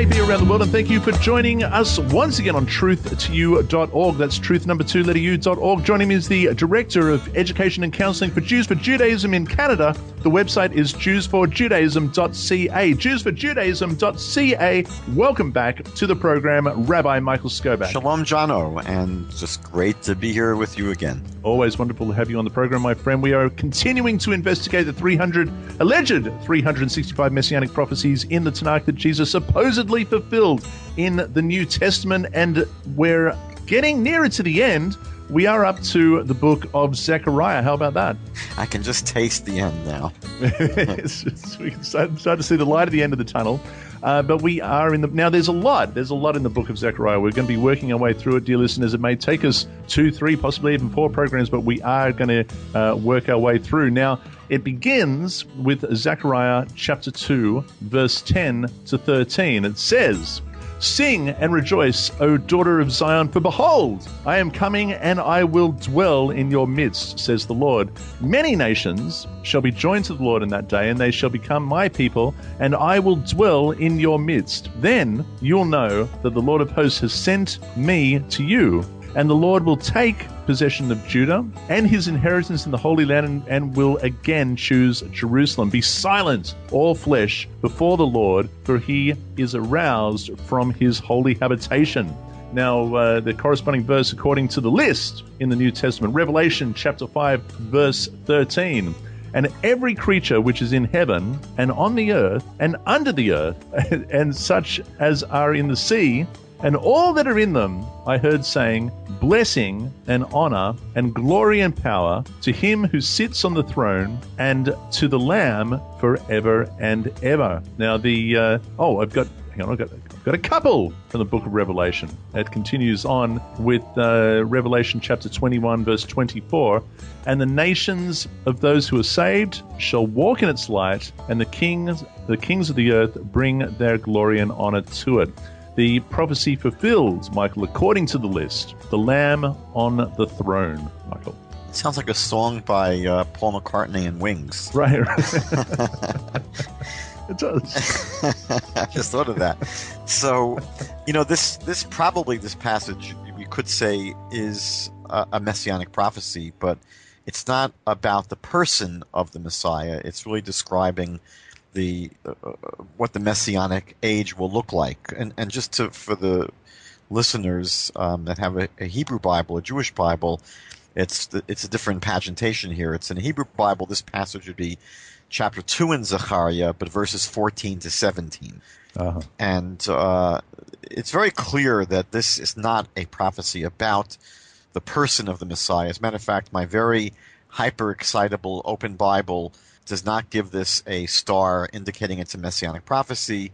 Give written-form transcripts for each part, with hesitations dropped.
maybe around the world, and thank you for joining us once again on truth2u.org. That's truth number 2 letter u.org. Joining me is the Director of Education and Counseling for Jews for Judaism in Canada. The website is jewsforjudaism.ca. Jewsforjudaism.ca. Welcome back to the program, Rabbi Michael Skobac. Shalom, Jono, and just great to be here with you again. Always wonderful to have you on the program, my friend. We are continuing to investigate the alleged 365 Messianic prophecies in the Tanakh that Jesus supposedly fulfilled in the New Testament, and we're getting nearer to the end. We are up to the book of Zechariah. How about that? I can just taste the end now. We can start to see the light at the end of the tunnel. But we are now there's a lot in the book of Zechariah. We're going to be working our way through it, dear listeners. It may take us 2, 3, possibly even 4 programs, but we are going to work our way through. Now, it begins with Zechariah chapter 2, verse 10 to 13. It says, "Sing and rejoice, O daughter of Zion, for behold, I am coming and I will dwell in your midst, says the Lord. Many nations shall be joined to the Lord in that day, and they shall become my people, and I will dwell in your midst. Then you'll know that the Lord of hosts has sent me to you. And the Lord will take possession of Judah and his inheritance in the Holy Land, and will again choose Jerusalem. Be silent, all flesh, before the Lord, for he is aroused from his holy habitation." Now, the corresponding verse according to the list in the New Testament, Revelation chapter 5, verse 13. "And every creature which is in heaven and on the earth and under the earth, and such as are in the sea, and all that are in them, I heard saying, blessing and honor and glory and power to him who sits on the throne and to the Lamb forever and ever." Now, I've got a couple from the book of Revelation. It continues on with Revelation chapter 21, verse 24. "And the nations of those who are saved shall walk in its light, and the kings of the earth bring their glory and honor to it." The prophecy fulfilled, Michael, according to the list, the Lamb on the throne, Michael. It sounds like a song by Paul McCartney and Wings. Right. It does. I just thought of that. So, this passage, we could say, is a Messianic prophecy, but it's not about the person of the Messiah. It's really describing what the Messianic age will look like. And just for the listeners that have a Hebrew Bible, a Jewish Bible, it's a different pagintation here. It's in a Hebrew Bible. This passage would be chapter 2 in Zechariah, but verses 14 to 17. Uh-huh. And it's very clear that this is not a prophecy about the person of the Messiah. As a matter of fact, my very hyper-excitable open Bible does not give this a star indicating it's a Messianic prophecy.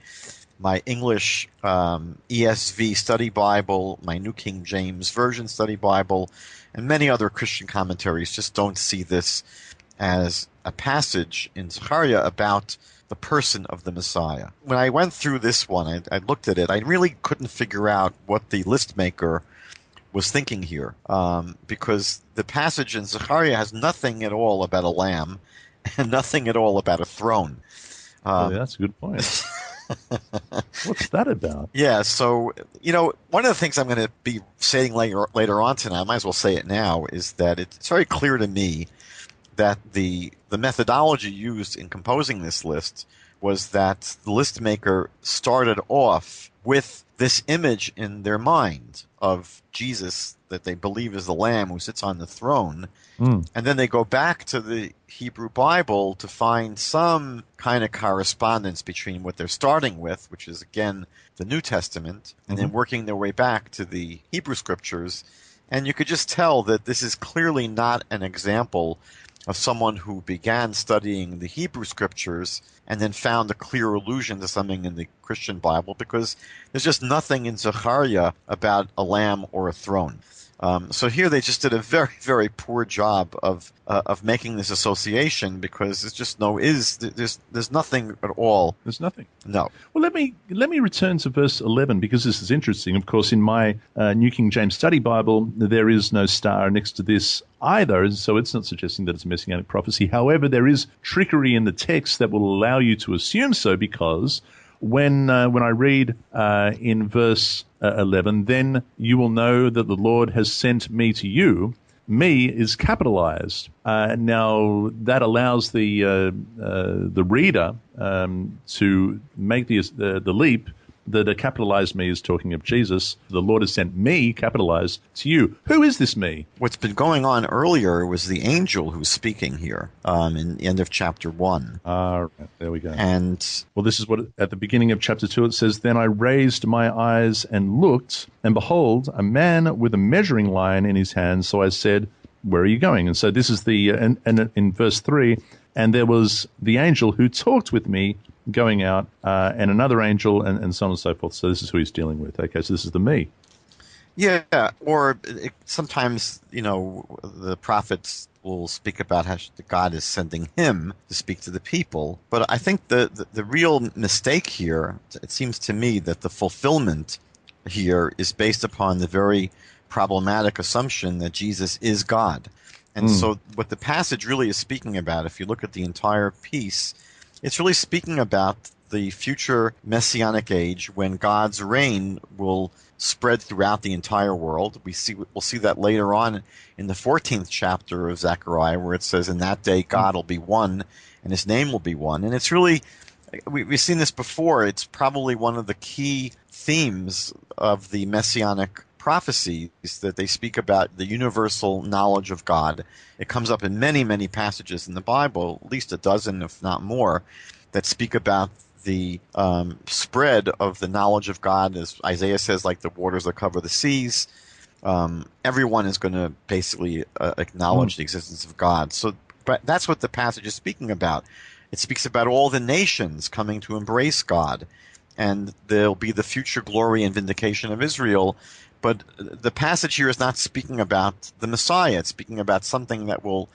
My English ESV study Bible, my New King James Version study Bible, and many other Christian commentaries just don't see this as a passage in Zechariah about the person of the Messiah. When I went through this one, I looked at it, I really couldn't figure out what the list maker was thinking here, because the passage in Zechariah has nothing at all about a lamb, and nothing at all about a throne. That's a good point. What's that about? Yeah, so, one of the things I'm going to be saying later on tonight, I might as well say it now, is that it's very clear to me that the methodology used in composing this list was that the list maker started off with this image in their mind of Jesus that they believe is the Lamb who sits on the throne. And then they go back to the Hebrew Bible to find some kind of correspondence between what they're starting with, which is, again, the New Testament, and then working their way back to the Hebrew Scriptures. And you could just tell that this is clearly not an example of someone who began studying the Hebrew Scriptures and then found a clear allusion to something in the Christian Bible, because there's just nothing in Zechariah about a lamb or a throne. So here they just did a very, very poor job of making this association, because there's just there's nothing at all. There's nothing. No. Well, let me return to verse 11, because this is interesting. Of course, in my New King James Study Bible, there is no star next to this either, so it's not suggesting that it's a Messianic prophecy. However, there is trickery in the text that will allow you to assume so, because when I read in verse 11, then you will know that the Lord has sent me to you. Me is capitalized. Now that allows the reader to make the leap that a capitalized me is talking of Jesus. The Lord has sent me, capitalized, to you. Who is this me? What's been going on earlier was the angel who's speaking here in the end of chapter 1. Right, there we go. And well, this is what at the beginning of chapter 2 it says, Then I raised my eyes and looked, and behold, a man with a measuring line in his hand. So I said, where are you going? And so this is the, and in verse 3, and there was the angel who talked with me going out, and another angel, and so on and so forth. So this is who he's dealing with. Okay, so this is the me. Yeah, or sometimes, the prophets will speak about how God is sending him to speak to the people. But I think the real mistake here, it seems to me that the fulfillment here is based upon the very problematic assumption that Jesus is God. And so what the passage really is speaking about, if you look at the entire piece, it's really speaking about the future Messianic age when God's reign will spread throughout the entire world. We'll see that later on in the 14th chapter of Zechariah, where it says, in that day God will be one and his name will be one. And it's really, we've seen this before, it's probably one of the key themes of the Messianic prophecies that they speak about the universal knowledge of God. It comes up in many, many passages in the Bible, at least a dozen, if not more, that speak about the spread of the knowledge of God, as Isaiah says, like the waters that cover the seas. Everyone is going to basically acknowledge the existence of God. So, but that's what the passage is speaking about. It speaks about all the nations coming to embrace God, and there'll be the future glory and vindication of Israel. But the passage here is not speaking about the Messiah. It's speaking about something that will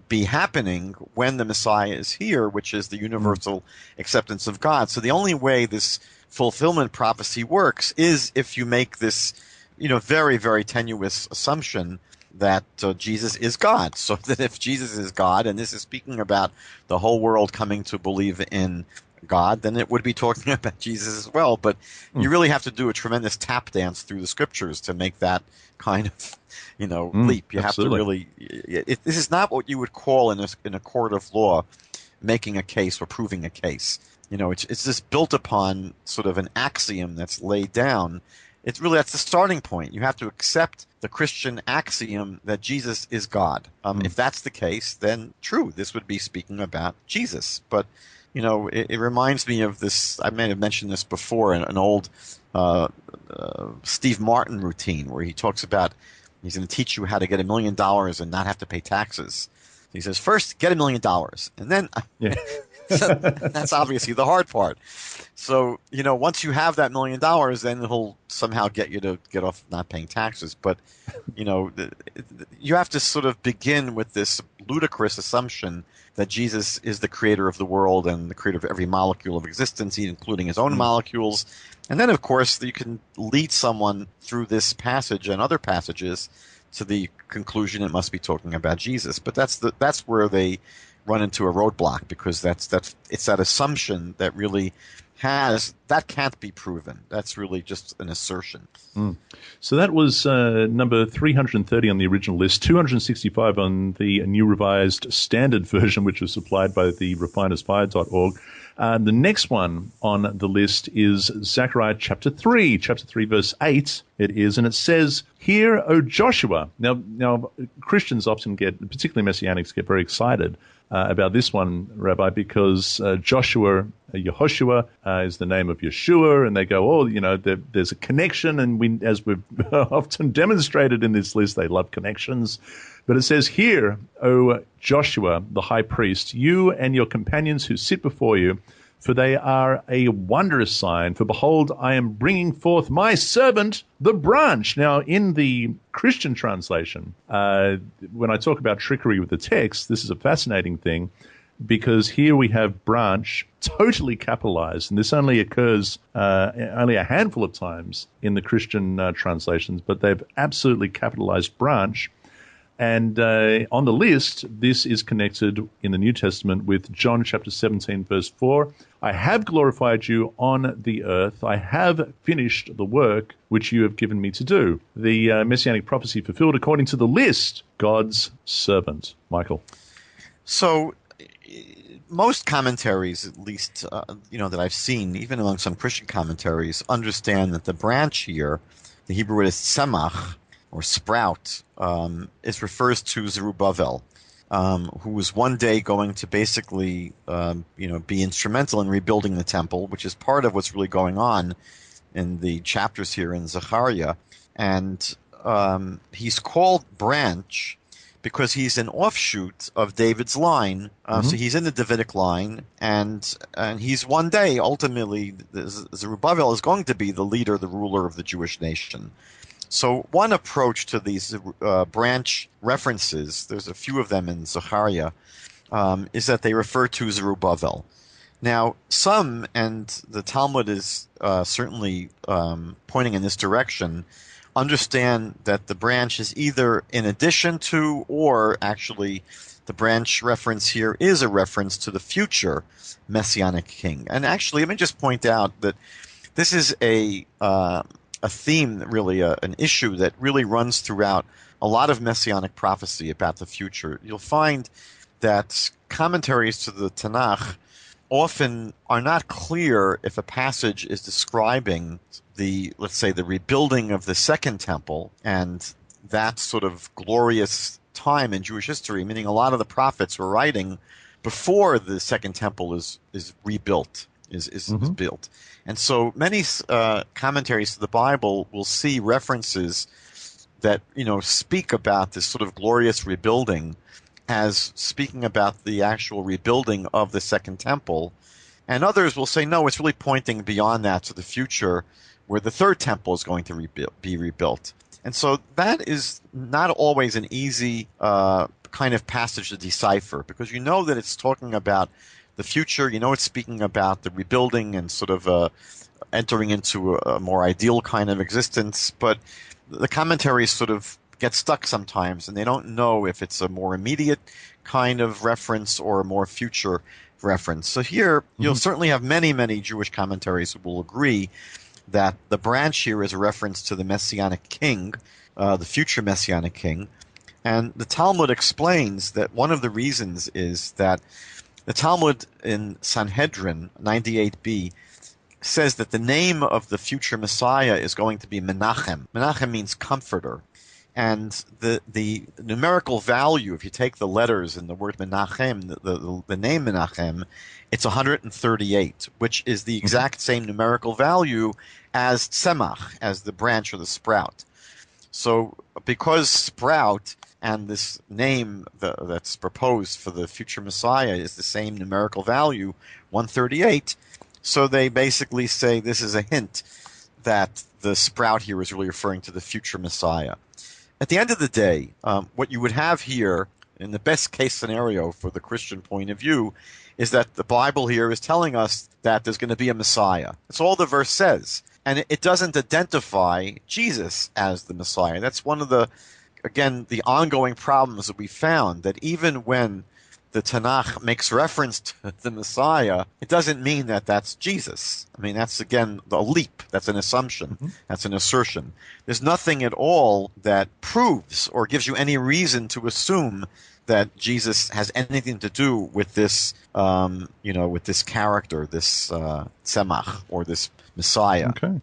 be happening when the Messiah is here, which is the universal acceptance of God. So the only way this fulfillment prophecy works is if you make this, very, very tenuous assumption that Jesus is God. So that if Jesus is God, and this is speaking about the whole world coming to believe in God, then it would be talking about Jesus as well. But you really have to do a tremendous tap dance through the scriptures to make that kind of, leap. You absolutely. have to really. This is not what you would call in a court of law making a case or proving a case. It's just built upon sort of an axiom that's laid down. That's the starting point. You have to accept the Christian axiom that Jesus is God. If that's the case, then true, this would be speaking about Jesus. But it reminds me of this. I may have mentioned this before, an old Steve Martin routine where he talks about he's going to teach you how to get $1 million and not have to pay taxes. He says, first, get $1 million, and then that's obviously the hard part. So, once you have that $1 million, then he'll somehow get you to get off not paying taxes. But, you have to sort of begin with this ludicrous assumption that Jesus is the creator of the world and the creator of every molecule of existence, including his own molecules. And then, of course, you can lead someone through this passage and other passages to the conclusion it must be talking about Jesus. But that's where they run into a roadblock, because it's that assumption that really that can't be proven. That's really just an assertion. So that was number 330 on the original list, 265 on the New Revised Standard Version, which was supplied by the refinersfire.org. The next one on the list is Zechariah chapter 3 verse 8 it is, and it says, Hear, O Joshua. Now Christians often particularly Messianics, get very excited about this one, Rabbi, because Yehoshua is the name of Yeshua, and they go, there's a connection, and as we've often demonstrated in this list, they love connections. But it says, Hear, O Joshua, the high priest, you and your companions who sit before you, for they are a wondrous sign. For behold, I am bringing forth my servant, the branch. Now, in the Christian translation, when I talk about trickery with the text, this is a fascinating thing, because here we have branch totally capitalized, and this only occurs only a handful of times in the Christian translations, but they've absolutely capitalized branch. And on the list, this is connected in the New Testament with John chapter 17, verse 4. I have glorified you on the earth. I have finished the work which you have given me to do. The Messianic prophecy fulfilled according to the list, God's servant. Michael. So most commentaries, at least, that I've seen, even among some Christian commentaries, understand that the branch here, the Hebrew word is tzemach, or sprout, refers to Zerubbabel, who was one day going to basically, be instrumental in rebuilding the temple, which is part of what's really going on in the chapters here in Zechariah. And he's called branch because he's an offshoot of David's line. So he's in the Davidic line, and he's one day, ultimately, Zerubbabel is going to be the leader, the ruler of the Jewish nation. So one approach to these branch references, there's a few of them in Zechariah, is that they refer to Zerubbabel. Now, some, and the Talmud is certainly pointing in this direction, understand that the branch is either in addition to, or actually the branch reference here is a reference to the future Messianic king. And actually, let me just point out that this is a theme, really an issue that really runs throughout a lot of Messianic prophecy about the future. You'll find that commentaries to the Tanakh often are not clear if a passage is describing let's say, the rebuilding of the Second Temple and that sort of glorious time in Jewish history, meaning a lot of the prophets were writing before the Second Temple is rebuilt, is built. And so many commentaries to the Bible will see references that, speak about this sort of glorious rebuilding as speaking about the actual rebuilding of the Second Temple. And others will say, no, it's really pointing beyond that to the future where the Third Temple is going to be rebuilt. And so that is not always an easy kind of passage to decipher, because you know that it's talking about the future, it's speaking about the rebuilding and sort of entering into a more ideal kind of existence, but the commentaries sort of get stuck sometimes, and they don't know if it's a more immediate kind of reference or a more future reference. So here, you'll certainly have many, many Jewish commentaries who will agree that the branch here is a reference to the Messianic king, the future Messianic king. And the Talmud explains that one of the reasons is that the Talmud in Sanhedrin 98b says that the name of the future Messiah is going to be Menachem. Menachem means comforter. And the numerical value, if you take the letters in the word Menachem, the name Menachem, it's 138, which is the exact same numerical value as tzemach, as the branch or the sprout. So because sprout and this name that's proposed for the future Messiah is the same numerical value, 138, so they basically say this is a hint that the sprout here is really referring to the future Messiah. At the end of the day, what you would have here, in the best case scenario for the Christian point of view, is that the Bible here is telling us that there's going to be a Messiah. That's all the verse says. And it doesn't identify Jesus as the Messiah. That's one of the ongoing problems that we found, that even when the Tanakh makes reference to the Messiah, it doesn't mean that that's Jesus. I mean, that's, again, a leap. That's an assumption. That's an assertion. There's nothing at all that proves or gives you any reason to assume that Jesus has anything to do with this, with this character, this tzemach, or this Messiah. Okay.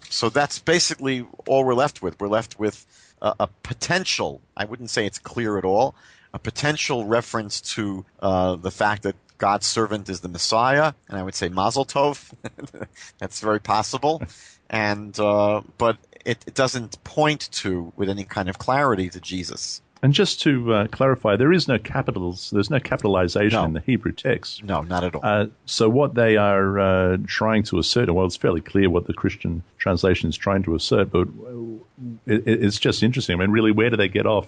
So that's basically all we're left with. We're left with a potential, I wouldn't say it's clear at all, a potential reference to the fact that God's servant is the Messiah, and I would say Mazel Tov. That's very possible. And but it doesn't point to, with any kind of clarity, to Jesus. And just to clarify, there's no capitalization in the Hebrew text. No, not at all. So what they are trying to assert, well, it's fairly clear what the Christian translation is trying to assert, but it's just interesting. I mean, really, where do they get off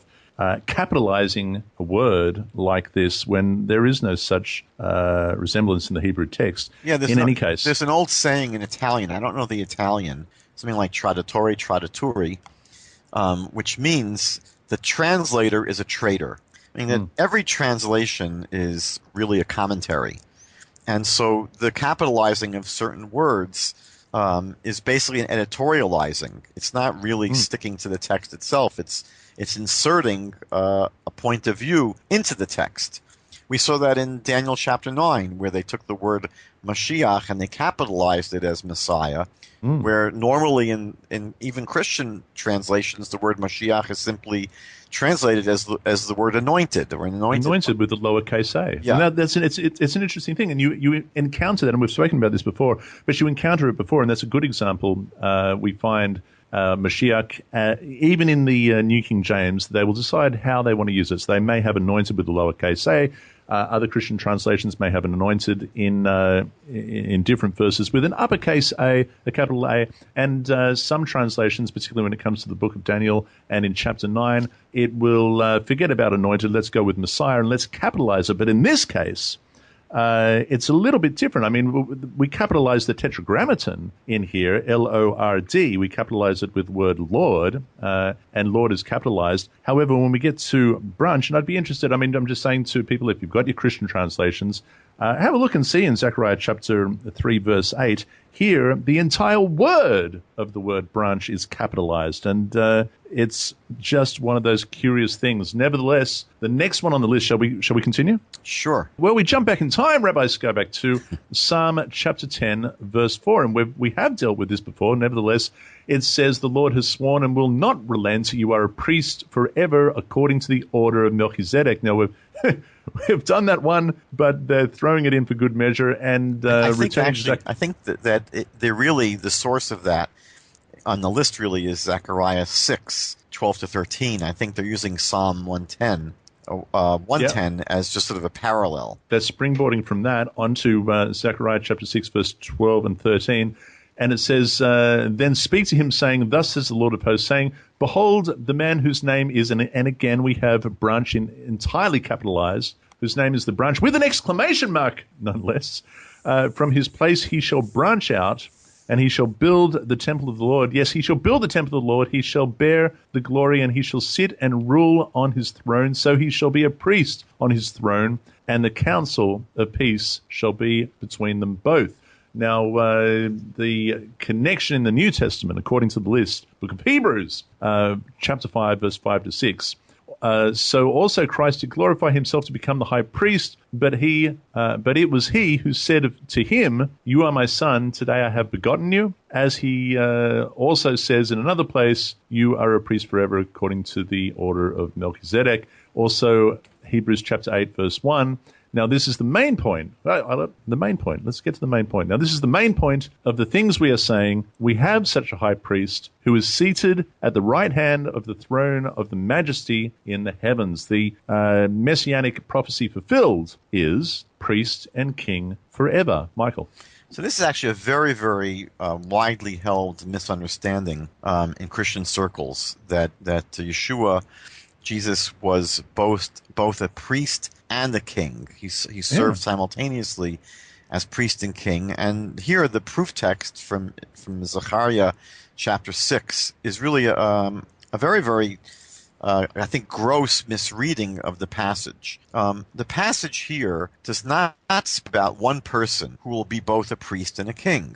capitalizing a word like this when there is no such resemblance in the Hebrew text? Yeah, any case. There's an old saying in Italian, I don't know the Italian, something like traditore, which means the translator is a traitor. I mean, that every translation is really a commentary. And so the capitalizing of certain words is basically an editorializing. It's not really sticking to the text itself. It's inserting a point of view into the text. We saw that in Daniel chapter 9, where they took the word Mashiach and they capitalized it as Messiah, where normally in even Christian translations, the word Mashiach is simply translated as the word anointed or anointed with the lowercase a. Yeah. And it's an interesting thing, and you encounter that, and we've spoken about this before, but you encounter it before, and that's a good example. We find Mashiach, even in the New King James, they will decide how they want to use it. So they may have anointed with the lowercase a. Other Christian translations may have an anointed in different verses with an uppercase A, a capital A, and some translations, particularly when it comes to the book of Daniel and in chapter 9, it will forget about anointed. Let's go with Messiah and let's capitalize it. But in this case, it's a little bit different. I mean, we capitalize the tetragrammaton in here, Lord. We capitalize it with the word Lord, and Lord is capitalized. However, when we get to brunch, and I'd be interested, I mean, I'm just saying to people, if you've got your Christian translations, have a look and see in Zechariah chapter 3, verse 8, here, the entire word of the word branch is capitalized, and it's just one of those curious things. Nevertheless, the next one on the list, shall we continue? Sure. Well, we jump back in time, Rabbi Skobac, to Psalm chapter 10, verse 4, and we have dealt with this before. Nevertheless, it says, the Lord has sworn and will not relent. You are a priest forever according to the order of Melchizedek. Now, we've done that one, but they're throwing it in for good measure and returning. I think that they're really the source of that on the list really is Zechariah 6, 12 to 13. I think they're using Psalm 110. 110 as just sort of a parallel. They're springboarding from that onto Zechariah chapter 6, verse 12 and 13. And it says, then speak to him, saying, thus says the Lord of hosts, saying, behold, the man whose name is, and again we have a branch entirely capitalized, whose name is the branch, with an exclamation mark, nonetheless. From his place he shall branch out, and he shall build the temple of the Lord. Yes, he shall build the temple of the Lord. He shall bear the glory, and he shall sit and rule on his throne. So he shall be a priest on his throne, and the counsel of peace shall be between them both. Now, the connection in the New Testament, according to the list, book of Hebrews, chapter 5, verse 5 to 6. So also Christ did glorify himself to become the high priest, but it was he who said to him, you are my son, today I have begotten you. As he also says in another place, you are a priest forever according to the order of Melchizedek. Also, Hebrews chapter 8, verse 1. Now, this is the main point. The main point. Let's get to the main point. Now, this is the main point of the things we are saying. We have such a high priest who is seated at the right hand of the throne of the majesty in the heavens. The Messianic prophecy fulfilled is priest and king forever. Michael. So this is actually a very, very widely held misunderstanding in Christian circles that Yeshua, Jesus, was both a priest and a king. He served simultaneously as priest and king. And here the proof text from Zechariah chapter 6 is really a very, very, I think, gross misreading of the passage. The passage here does not speak about one person who will be both a priest and a king.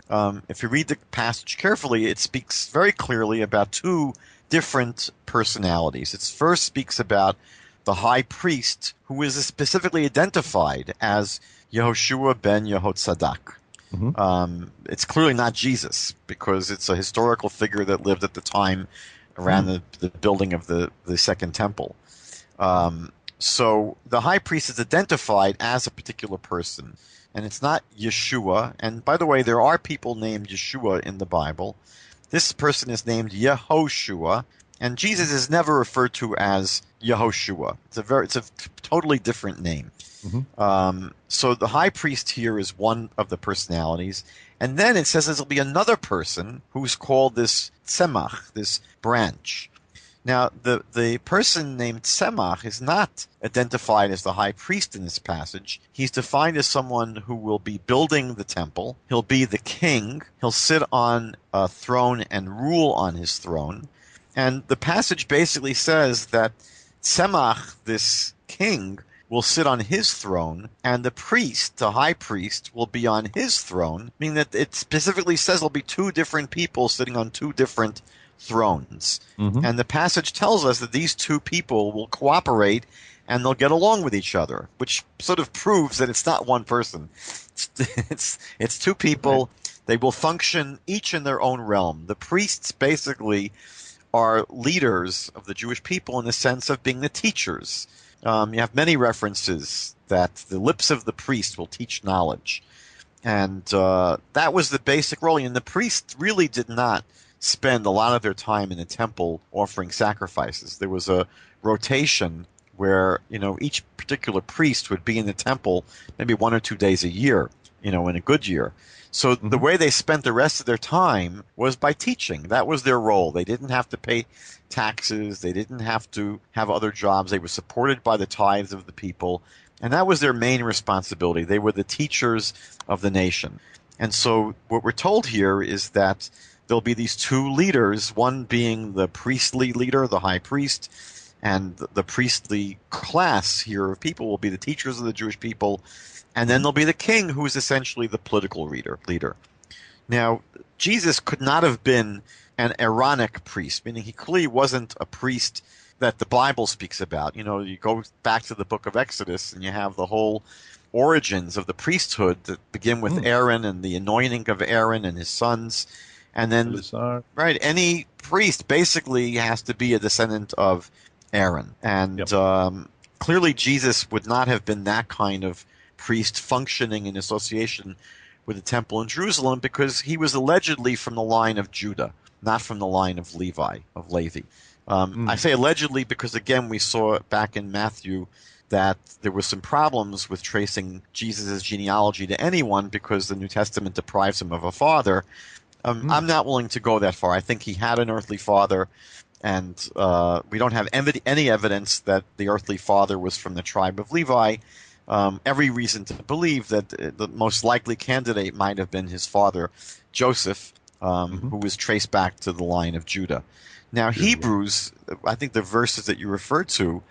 If you read the passage carefully, it speaks very clearly about two different personalities. It first speaks about the high priest, who is specifically identified as Yehoshua ben Yehotzadak. Mm-hmm. It's clearly not Jesus, because it's a historical figure that lived at the time around the building of the Second Temple. So the high priest is identified as a particular person, and it's not Yeshua. And by the way, there are people named Yeshua in the Bible. This person is named Yehoshua, and Jesus is never referred to as Yehoshua. It's a totally different name. Mm-hmm. So the high priest here is one of the personalities, and then it says there'll be another person who's called this Tzemach, this branch. Now, the person named Tzemach is not identified as the high priest in this passage. He's defined as someone who will be building the temple. He'll be the king. He'll sit on a throne and rule on his throne. And the passage basically says that Tzemach, this king, will sit on his throne, and the priest, the high priest, will be on his throne, meaning that it specifically says there'll be two different people sitting on two different thrones. Mm-hmm. And the passage tells us that these two people will cooperate and they'll get along with each other, which sort of proves that it's not one person. It's two people. Right. They will function each in their own realm. The priests basically are leaders of the Jewish people in the sense of being the teachers. You have many references that the lips of the priest will teach knowledge. And that was the basic role. And the priests really did not spend a lot of their time in the temple offering sacrifices. There was a rotation where, each particular priest would be in the temple maybe 1 or 2 days a year, in a good year. So the way they spent the rest of their time was by teaching. That was their role. They didn't have to pay taxes. They didn't have to have other jobs. They were supported by the tithes of the people. And that was their main responsibility. They were the teachers of the nation. And so what we're told here is that there'll be these two leaders, one being the priestly leader, the high priest, and the priestly class here of people will be the teachers of the Jewish people. And then there'll be the king, who is essentially the political leader. Now, Jesus could not have been an Aaronic priest, meaning he clearly wasn't a priest that the Bible speaks about. You go back to the book of Exodus and you have the whole origins of the priesthood that begin with Aaron and the anointing of Aaron and his sons. And then, right, any priest basically has to be a descendant of Aaron. And clearly Jesus would not have been that kind of priest functioning in association with the temple in Jerusalem, because he was allegedly from the line of Judah, not from the line of Levi. I say allegedly because, again, we saw back in Matthew that there were some problems with tracing Jesus' genealogy to anyone because the New Testament deprives him of a father. I'm not willing to go that far. I think he had an earthly father, and we don't have any evidence that the earthly father was from the tribe of Levi. Every reason to believe that the most likely candidate might have been his father, Joseph, who was traced back to the line of Judah. Now, Hebrews, I think the verses that you referred to,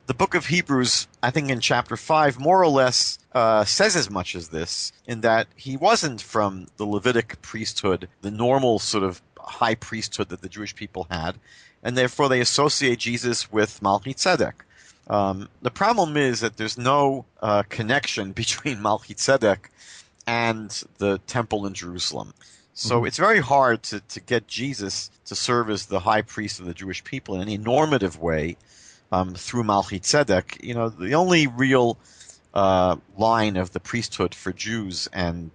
the book of Hebrews, I think in chapter 5, more or less says as much as this, in that he wasn't from the Levitic priesthood, the normal sort of high priesthood that the Jewish people had, and therefore they associate Jesus with Melchizedek. The problem is that there's no connection between Melchizedek and the temple in Jerusalem. So it's very hard to get Jesus to serve as the high priest of the Jewish people in any normative way through Melchizedek. The only real line of the priesthood for Jews and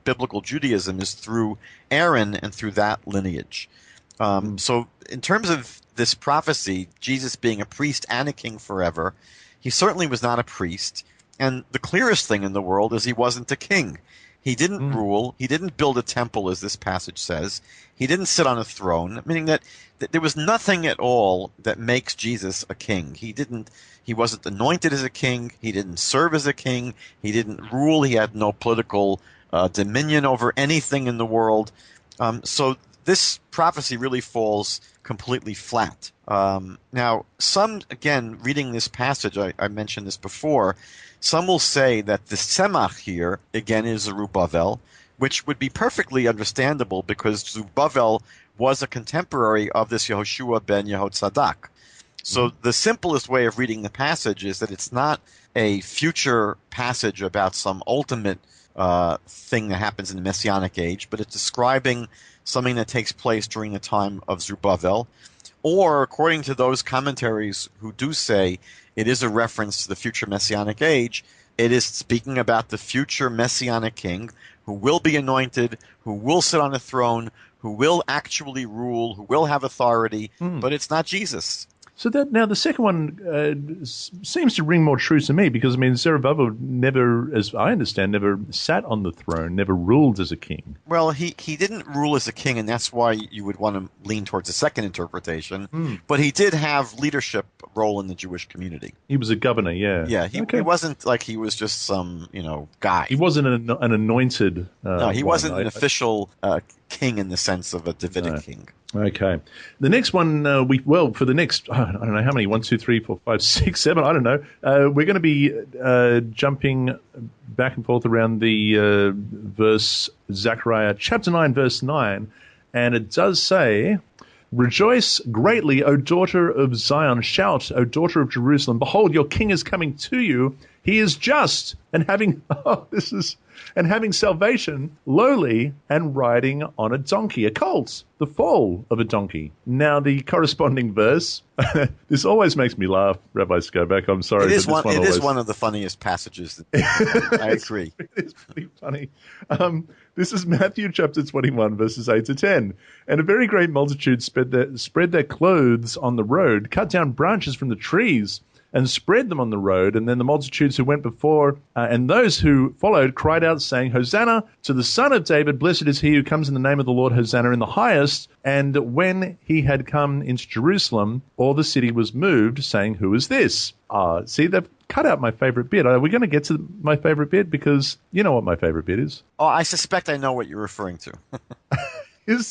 biblical Judaism is through Aaron and through that lineage. So in terms of this prophecy, Jesus being a priest and a king forever, he certainly was not a priest. And the clearest thing in the world is he wasn't a king. He didn't rule. He didn't build a temple, as this passage says. He didn't sit on a throne, meaning that there was nothing at all that makes Jesus a king. He wasn't anointed as a king. He didn't serve as a king. He didn't rule. He had no political dominion over anything in the world. So this prophecy really falls completely flat. Now, some, again, reading this passage, I mentioned this before, some will say that the Tzemach here, again, is Zerubbabel, which would be perfectly understandable because Zerubbabel was a contemporary of this Yehoshua ben Yehotzadak. So the simplest way of reading the passage is that it's not a future passage about some ultimate thing that happens in the Messianic age, but it's describing something that takes place during the time of Zerubbabel. Or, according to those commentaries who do say it is a reference to the future Messianic age, it is speaking about the future Messianic king who will be anointed, who will sit on a throne, who will actually rule, who will have authority, but it's not Jesus. So that now the second one seems to ring more true to me because, Zerubbabel never, as I understand, never sat on the throne, never ruled as a king. Well, he didn't rule as a king, and that's why you would want to lean towards the second interpretation. But he did have leadership role in the Jewish community. He was a governor, yeah. Yeah, he wasn't like he was just some, guy. He wasn't an anointed No, he wasn't an official king in the sense of a Davidic king. Okay. The next one, for the next, I don't know how many, 1, 2, 3, 4, 5, 6, 7, I don't know. We're going to be jumping back and forth around the verse, Zechariah chapter 9, verse 9. And it does say, "Rejoice greatly, O daughter of Zion. Shout, O daughter of Jerusalem. Behold, your king is coming to you. He is just and having salvation, lowly, and riding on a donkey, a colt, the foal of a donkey." Now, the corresponding verse, this always makes me laugh, Rabbi Skobac. I'm sorry. It is one of the funniest passages. I agree. It's pretty funny. This is Matthew chapter 21, verses 8 to 10. "And a very great multitude spread their clothes on the road, cut down branches from the trees, and spread them on the road. And then the multitudes who went before and those who followed cried out, saying, Hosanna to the Son of David. Blessed is he who comes in the name of the Lord. Hosanna in the highest. And when he had come into Jerusalem, all the city was moved, saying, Who is this?" See, they've cut out my favorite bit. Are we going to get to my favorite bit? Because you know what my favorite bit is. Oh, I suspect I know what you're referring to.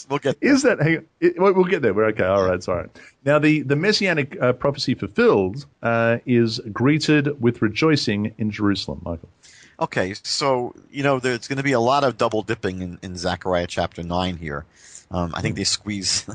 We'll get there. We'll get there. We're okay. All right. It's all right. Now, the Messianic prophecy fulfilled is greeted with rejoicing in Jerusalem, Michael. Okay, so, there's going to be a lot of double dipping in Zechariah chapter 9 here. I think they squeeze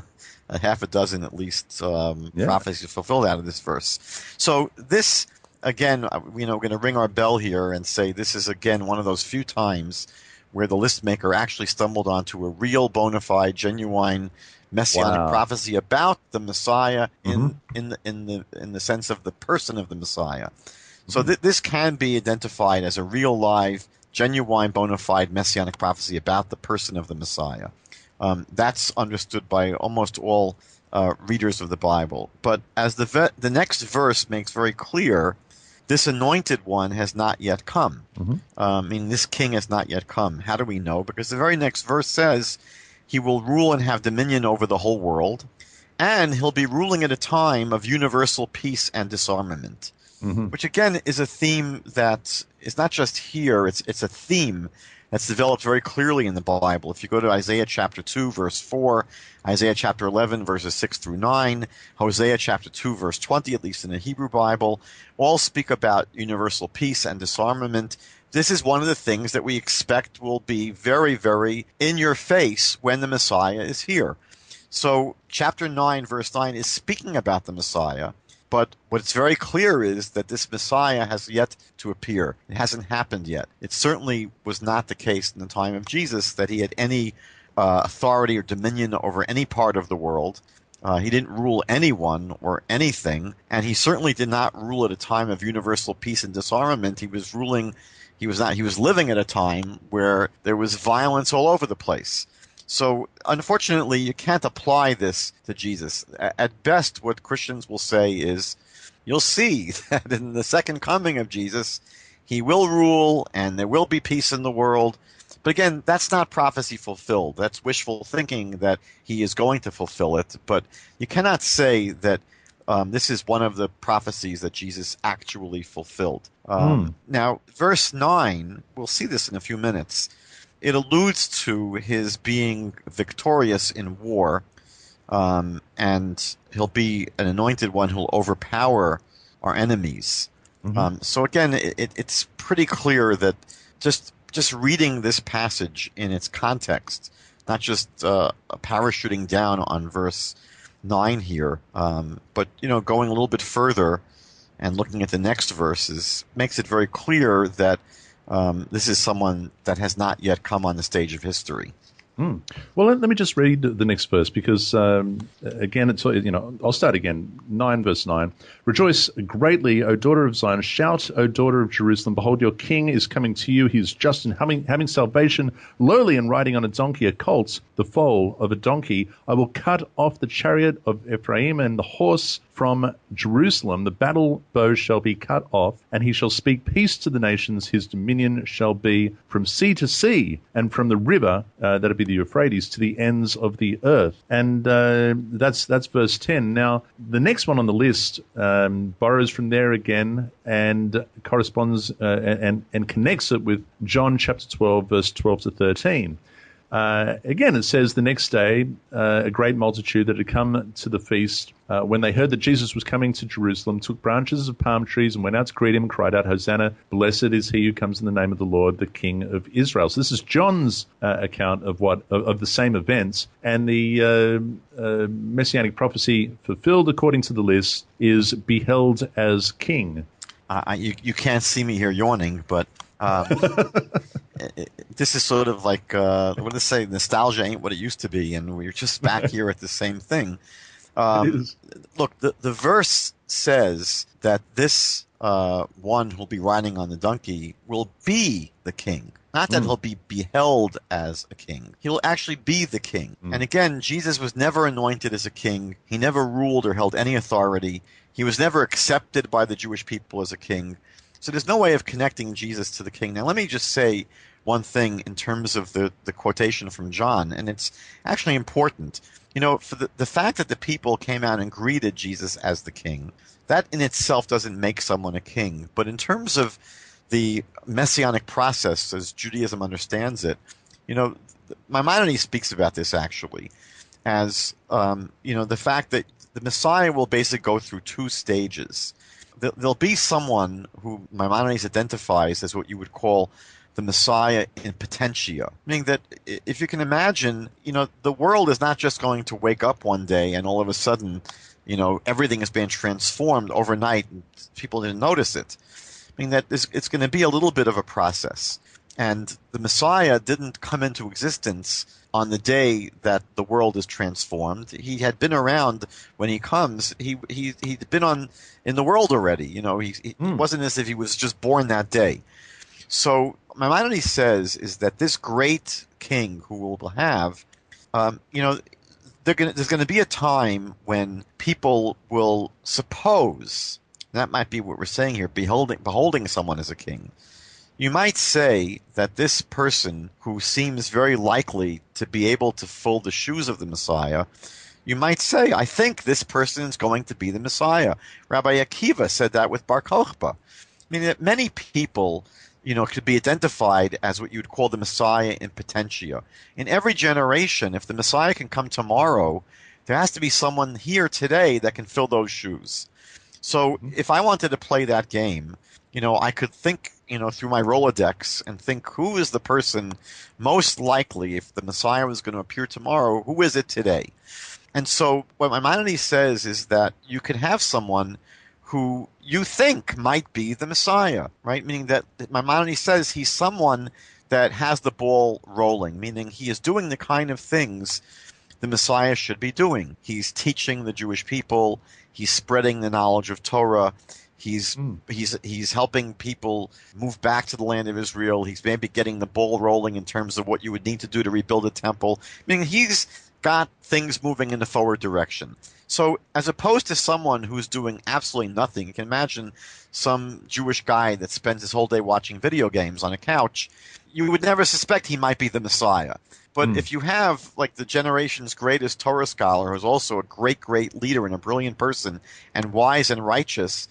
a half a dozen at least prophecies fulfilled out of this verse. So this, again, we're going to ring our bell here and say this is, again, one of those few times where the list maker actually stumbled onto a real, bona fide, genuine Messianic prophecy about the Messiah in the sense of the person of the Messiah. So this can be identified as a real, live, genuine, bona fide Messianic prophecy about the person of the Messiah. That's understood by almost all readers of the Bible. But as the next verse makes very clear, this anointed one has not yet come. This king has not yet come. How do we know? Because the very next verse says, he will rule and have dominion over the whole world, and he'll be ruling at a time of universal peace and disarmament, which again is a theme that is not just here, it's a theme that's developed very clearly in the Bible. If you go to Isaiah chapter 2, verse 4, Isaiah chapter 11, verses 6 through 9, Hosea chapter 2, verse 20, at least in the Hebrew Bible, all speak about universal peace and disarmament. This is one of the things that we expect will be very, very in your face when the Messiah is here. So chapter 9, verse 9 is speaking about the Messiah. But what's very clear is that this Messiah has yet to appear. It hasn't happened yet. It certainly was not the case in the time of Jesus that he had any authority or dominion over any part of the world. He didn't rule anyone or anything, and he certainly did not rule at a time of universal peace and disarmament. He was living at a time where there was violence all over the place. So, unfortunately, you can't apply this to Jesus. At best, what Christians will say is, you'll see that in the second coming of Jesus, he will rule and there will be peace in the world. But again, that's not prophecy fulfilled. That's wishful thinking that he is going to fulfill it. But you cannot say that this is one of the prophecies that Jesus actually fulfilled. Now, verse 9, we'll see this in a few minutes. It alludes to his being victorious in war, and he'll be an anointed one who'll overpower our enemies. So again, it's pretty clear that just reading this passage in its context, not just parachuting down on verse 9 here, but going a little bit further and looking at the next verses makes it very clear that this is someone that has not yet come on the stage of history. Well, let me just read the next verse because, again, it's I'll start again. 9, verse 9. "Rejoice greatly, O daughter of Zion. Shout, O daughter of Jerusalem. Behold, your king is coming to you. He is just and having salvation, lowly and riding on a donkey, a colt, the foal of a donkey. I will cut off the chariot of Ephraim and the horse from Jerusalem. The battle bow shall be cut off, and he shall speak peace to the nations. His dominion shall be from sea to sea, and from the river, that'll be the Euphrates, to the ends of the earth." And that's verse 10. Now, the next one on the list borrows from there again and corresponds and connects it with John chapter 12, verse 12 to 13. Again, it says the next day, a great multitude that had come to the feast, when they heard that Jesus was coming to Jerusalem, took branches of palm trees and went out to greet him and cried out, Hosanna, blessed is he who comes in the name of the Lord, the King of Israel. So this is John's account of of the same events. And the Messianic prophecy fulfilled according to the list is beheld as king. You can't see me here yawning, but this is sort of like, what do they say, nostalgia ain't what it used to be, and we're just back here at the same thing. Look, the verse says that this one who'll be riding on the donkey will be the king. Not that he'll be beheld as a king. He'll actually be the king. And again, Jesus was never anointed as a king. He never ruled or held any authority. He was never accepted by the Jewish people as a king. So there's no way of connecting Jesus to the king. Now, let me just say one thing in terms of the quotation from John, and it's actually important. You know, for the fact that the people came out and greeted Jesus as the king, that in itself doesn't make someone a king. But in terms of the Messianic process, as Judaism understands it, you know, Maimonides speaks about this actually as, you know, the fact that the Messiah will basically go through two stages. There'll be someone who Maimonides identifies as what you would call the Messiah in potentia, meaning that if you can imagine, you know, the world is not just going to wake up one day and all of a sudden, you know, everything is being transformed overnight and people didn't notice it. I mean, that it's going to be a little bit of a process. And the Messiah didn't come into existence on the day that the world is transformed. He had been around when he comes. He'd been in the world already. You know, it wasn't as if he was just born that day. So Maimonides says is that this great king who will have, you know, there's going to be a time when people will suppose, that might be what we're saying here, beholding someone as a king. You might say that this person who seems very likely to be able to fill the shoes of the Messiah, you might say, I think this person is going to be the Messiah. Rabbi Akiva said that with Bar Kokhba. I mean, that many people, you know, could be identified as what you'd call the Messiah in potentia. In every generation, if the Messiah can come tomorrow, there has to be someone here today that can fill those shoes. So if I wanted to play that game, you know, I could think, you know, through my Rolodex and think who is the person most likely, if the Messiah was going to appear tomorrow, who is it today? And so what Maimonides says is that you could have someone who you think might be the Messiah, right? Meaning that Maimonides says he's someone that has the ball rolling, meaning he is doing the kind of things the Messiah should be doing. He's teaching the Jewish people. He's spreading the knowledge of Torah. He's helping people move back to the land of Israel. He's maybe getting the ball rolling in terms of what you would need to do to rebuild a temple. I mean, he's got things moving in the forward direction. So as opposed to someone who's doing absolutely nothing, you can imagine some Jewish guy that spends his whole day watching video games on a couch, you would never suspect he might be the Messiah. But if you have, like, the generation's greatest Torah scholar, who's also a great, great leader and a brilliant person and wise and righteous,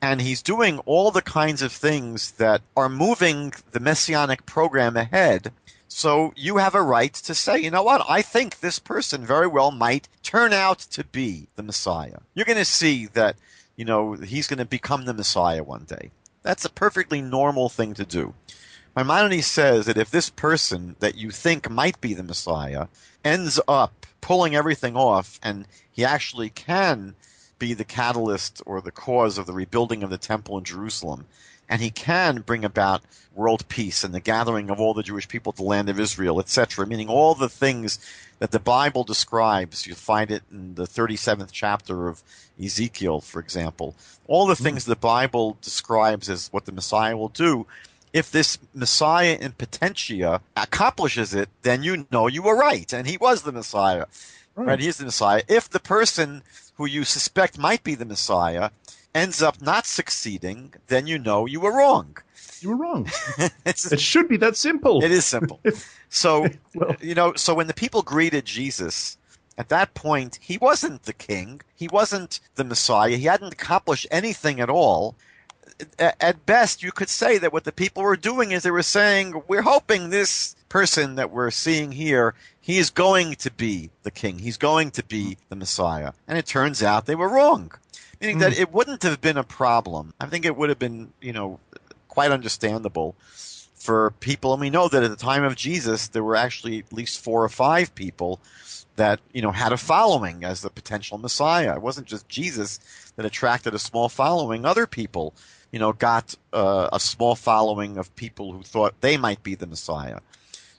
and he's doing all the kinds of things that are moving the Messianic program ahead, so you have a right to say, you know what, I think this person very well might turn out to be the Messiah. You're going to see that, you know, he's going to become the Messiah one day. That's a perfectly normal thing to do. Maimonides says that if this person that you think might be the Messiah ends up pulling everything off and he actually can be the catalyst or the cause of the rebuilding of the temple in Jerusalem, and he can bring about world peace and the gathering of all the Jewish people to the land of Israel, etc., meaning all the things that the Bible describes. You find it in the 37th chapter of Ezekiel, for example. All the things the Bible describes as what the Messiah will do. If this Messiah in potentia accomplishes it, then you know you were right, and he was the Messiah. Right? He is the Messiah. If the person who you suspect might be the Messiah ends up not succeeding, then you know you were wrong. You were wrong. It should be that simple. It is simple. So, you know, so when the people greeted Jesus, at that point, he wasn't the king. He wasn't the Messiah. He hadn't accomplished anything at all. at best, you could say that what the people were doing is they were saying, we're hoping this person that we're seeing here, he is going to be the king. He's going to be the Messiah. And it turns out they were wrong. Meaning that it wouldn't have been a problem. I think it would have been, quite understandable for people. And we know that at the time of Jesus, there were actually at least 4 or 5 people that, had a following as the potential Messiah. It wasn't just Jesus that attracted a small following. Other people, got a small following of people who thought they might be the Messiah.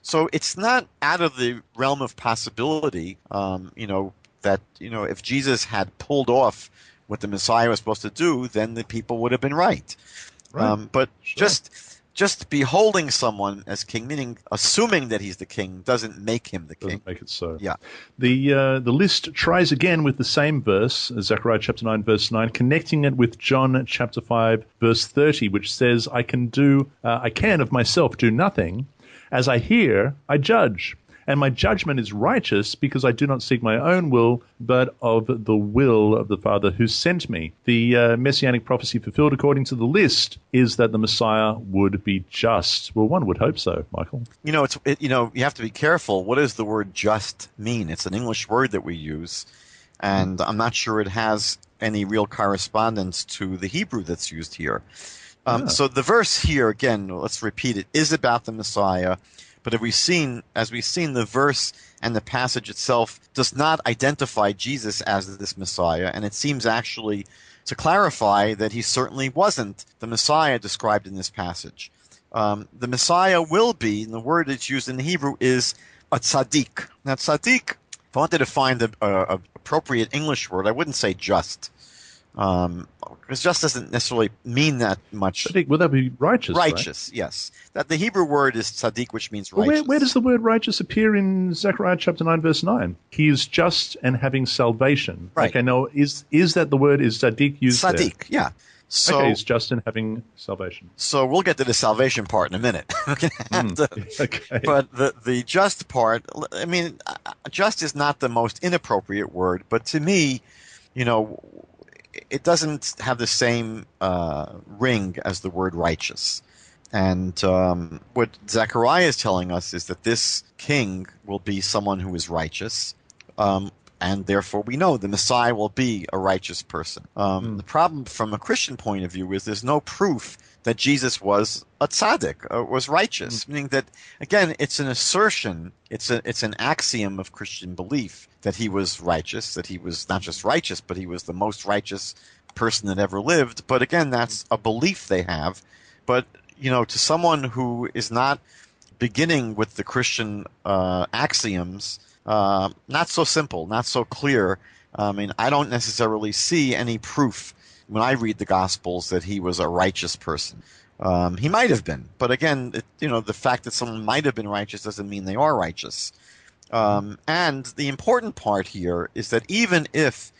So it's not out of the realm of possibility, that, if Jesus had pulled off what the Messiah was supposed to do, then the people would have been right. But sure. Just beholding someone as king, meaning assuming that he's the king, doesn't make him the king. Doesn't make it so. Yeah. The list tries again with the same verse, Zechariah chapter 9, verse 9, connecting it with John chapter 5, verse 30, which says, I can of myself do nothing. As I hear, I judge. And my judgment is righteous because I do not seek my own will, but of the will of the Father who sent me. The Messianic prophecy fulfilled according to the list is that the Messiah would be just. Well, one would hope so, Michael. You have to be careful. What does the word just mean? It's an English word that we use, and I'm not sure it has any real correspondence to the Hebrew that's used here. So the verse here, again, let's repeat it, is about the Messiah. But as we've seen, the verse and the passage itself does not identify Jesus as this Messiah, and it seems actually to clarify that he certainly wasn't the Messiah described in this passage. The Messiah will be, and the word that's used in the Hebrew is a tzaddik. Now, tzaddik, if I wanted to find an appropriate English word, I wouldn't say just. Because just doesn't necessarily mean that much. Tzaddik, would that be righteous? Righteous, right? Yes. That the Hebrew word is tzaddik, which means righteous. Well, where does the word righteous appear in Zechariah chapter 9, verse 9? He is just and having salvation. Right. Okay, now, is that the word, is tzaddik used there? Tzaddik, yeah. So, okay, he's just and having salvation. So we'll get to the salvation part in a minute. Okay. But the just part, I mean, just is not the most inappropriate word, but to me, it doesn't have the same ring as the word righteous. And what Zechariah is telling us is that this king will be someone who is righteous, and therefore we know the Messiah will be a righteous person. The problem from a Christian point of view is there's no proof that Jesus was a tzaddik, was righteous, meaning that, again, it's an assertion, it's an axiom of Christian belief that he was righteous, that he was not just righteous, but he was the most righteous person that ever lived. But again, that's a belief they have. But, to someone who is not beginning with the Christian axioms, not so simple, not so clear. I mean, I don't necessarily see any proof when I read the Gospels that he was a righteous person. He might have been, but again, the fact that someone might have been righteous doesn't mean they are righteous. And the important part here is that even if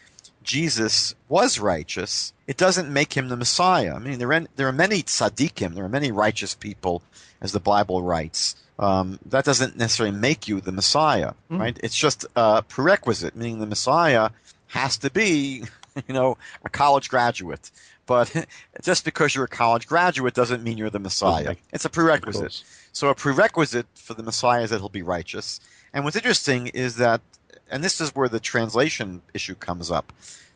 Jesus was righteous, it doesn't make him the Messiah. I mean, there are many tzaddikim, there are many righteous people, as the Bible writes. That doesn't necessarily make you the Messiah, right? It's just a prerequisite, meaning the Messiah has to be, a college graduate. But just because you're a college graduate doesn't mean you're the Messiah. It's a prerequisite. So a prerequisite for the Messiah is that he'll be righteous. And what's interesting is that, and this is where the translation issue comes up,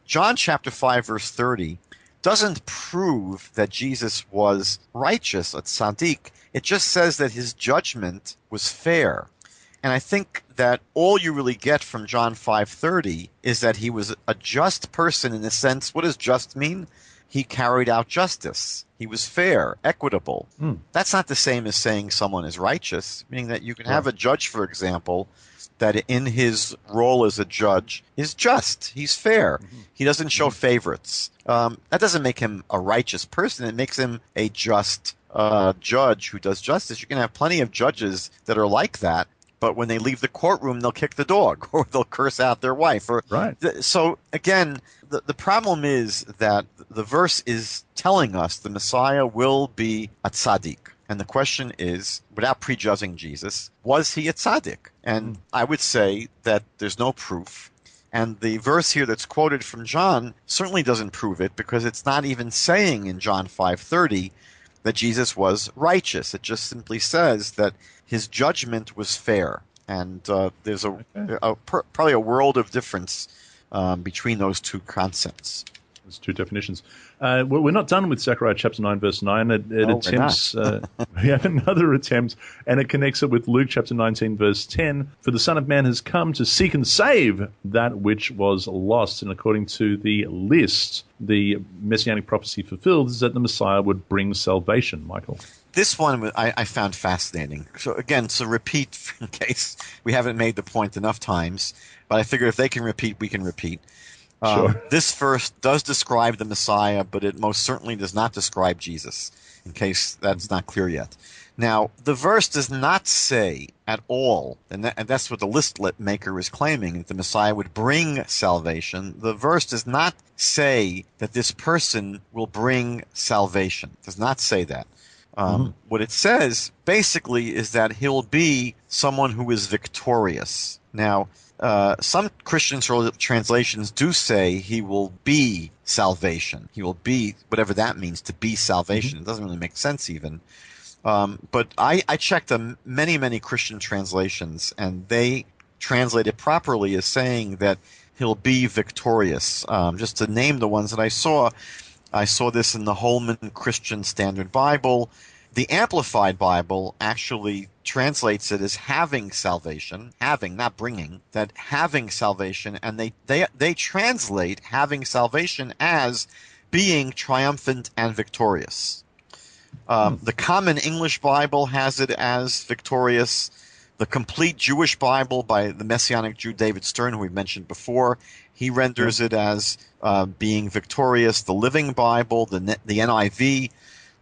John chapter 5, verse 30 doesn't prove that Jesus was righteous, a tzaddik. It just says that his judgment was fair. And I think that all you really get from John 5:30 is that he was a just person in the sense, what does just mean? He carried out justice. He was fair, equitable. That's not the same as saying someone is righteous, meaning that you can have a judge, for example, that in his role as a judge is just. He's fair. He doesn't show favorites. That doesn't make him a righteous person. It makes him a just judge who does justice. You can have plenty of judges that are like that, but when they leave the courtroom, they'll kick the dog or they'll curse out their wife. So again, the problem is that the verse is telling us the Messiah will be a tzaddik. And the question is, without prejudging Jesus, was he a tzaddik? And I would say that there's no proof. And the verse here that's quoted from John certainly doesn't prove it, because it's not even saying in John 5:30 that Jesus was righteous. It just simply says that his judgment was fair. And there's probably a world of difference between those two concepts. There's two definitions. We're not done with Zechariah chapter 9, verse 9. It attempts, we have another attempt, and it connects it with Luke chapter 19, verse 10. For the Son of Man has come to seek and save that which was lost. And according to the list, the Messianic prophecy fulfilled is that the Messiah would bring salvation. Michael? This one I found fascinating. So again, to repeat in case we haven't made the point enough times, but I figure if they can repeat, we can repeat. Sure. This verse does describe the Messiah, but it most certainly does not describe Jesus, in case that's not clear yet. Now, the verse does not say at all, and that's what the list maker is claiming, that the Messiah would bring salvation. The verse does not say that this person will bring salvation. It does not say that. What it says, basically, is that he'll be someone who is victorious. Now, some Christian translations do say he will be salvation. He will be, whatever that means, to be salvation. It doesn't really make sense even. But I checked many, many Christian translations, and they translate it properly as saying that he'll be victorious. Just to name the ones that I saw this in the Holman Christian Standard Bible. The Amplified Bible actually translates it as having salvation, having, not bringing, that having salvation, and they translate having salvation as being triumphant and victorious. The Common English Bible has it as victorious. The Complete Jewish Bible by the Messianic Jew David Stern, who we've mentioned before, he renders it as being victorious. The Living Bible, the NIV,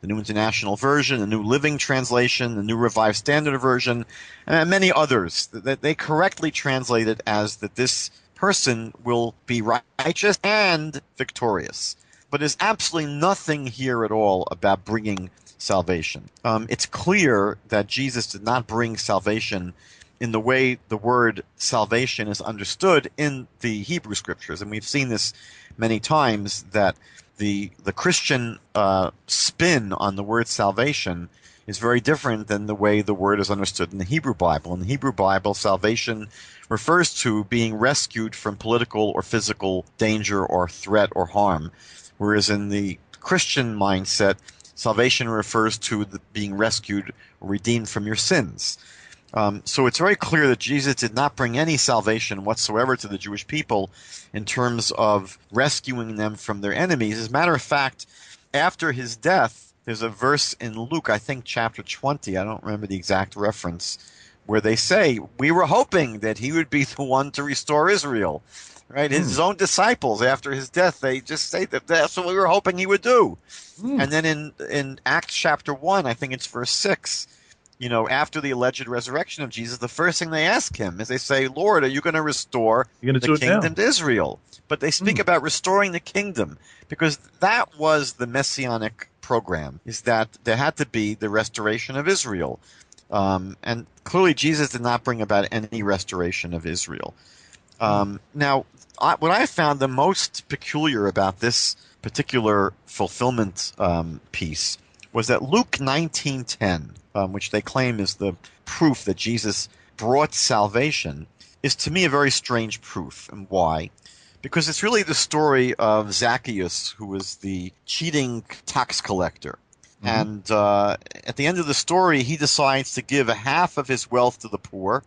the New International Version, the New Living Translation, the New Revised Standard Version, and many others, that they correctly translate it as that this person will be righteous and victorious. But there's absolutely nothing here at all about bringing salvation. It's clear that Jesus did not bring salvation in the way the word salvation is understood in the Hebrew Scriptures. And we've seen this many times, that the Christian spin on the word salvation is very different than the way the word is understood in the Hebrew Bible. In the Hebrew Bible, salvation refers to being rescued from political or physical danger or threat or harm, whereas in the Christian mindset, salvation refers to being rescued or redeemed from your sins. So it's very clear that Jesus did not bring any salvation whatsoever to the Jewish people in terms of rescuing them from their enemies. As a matter of fact, after his death, there's a verse in Luke, I think chapter 20, I don't remember the exact reference, where they say, we were hoping that he would be the one to restore Israel. Right? His own disciples, after his death, they just say that that's what we were hoping he would do. And then in Acts chapter 1, I think it's verse 6, after the alleged resurrection of Jesus, the first thing they ask him is they say, Lord, are you going to restore the kingdom to Israel? But they speak about restoring the kingdom, because that was the Messianic program, is that there had to be the restoration of Israel. And clearly Jesus did not bring about any restoration of Israel. Now, what I found the most peculiar about this particular fulfillment piece was that Luke 19:10, which they claim is the proof that Jesus brought salvation, is to me a very strange proof. And why? Because it's really the story of Zacchaeus, who was the cheating tax collector. And at the end of the story, he decides to give a half of his wealth to the poor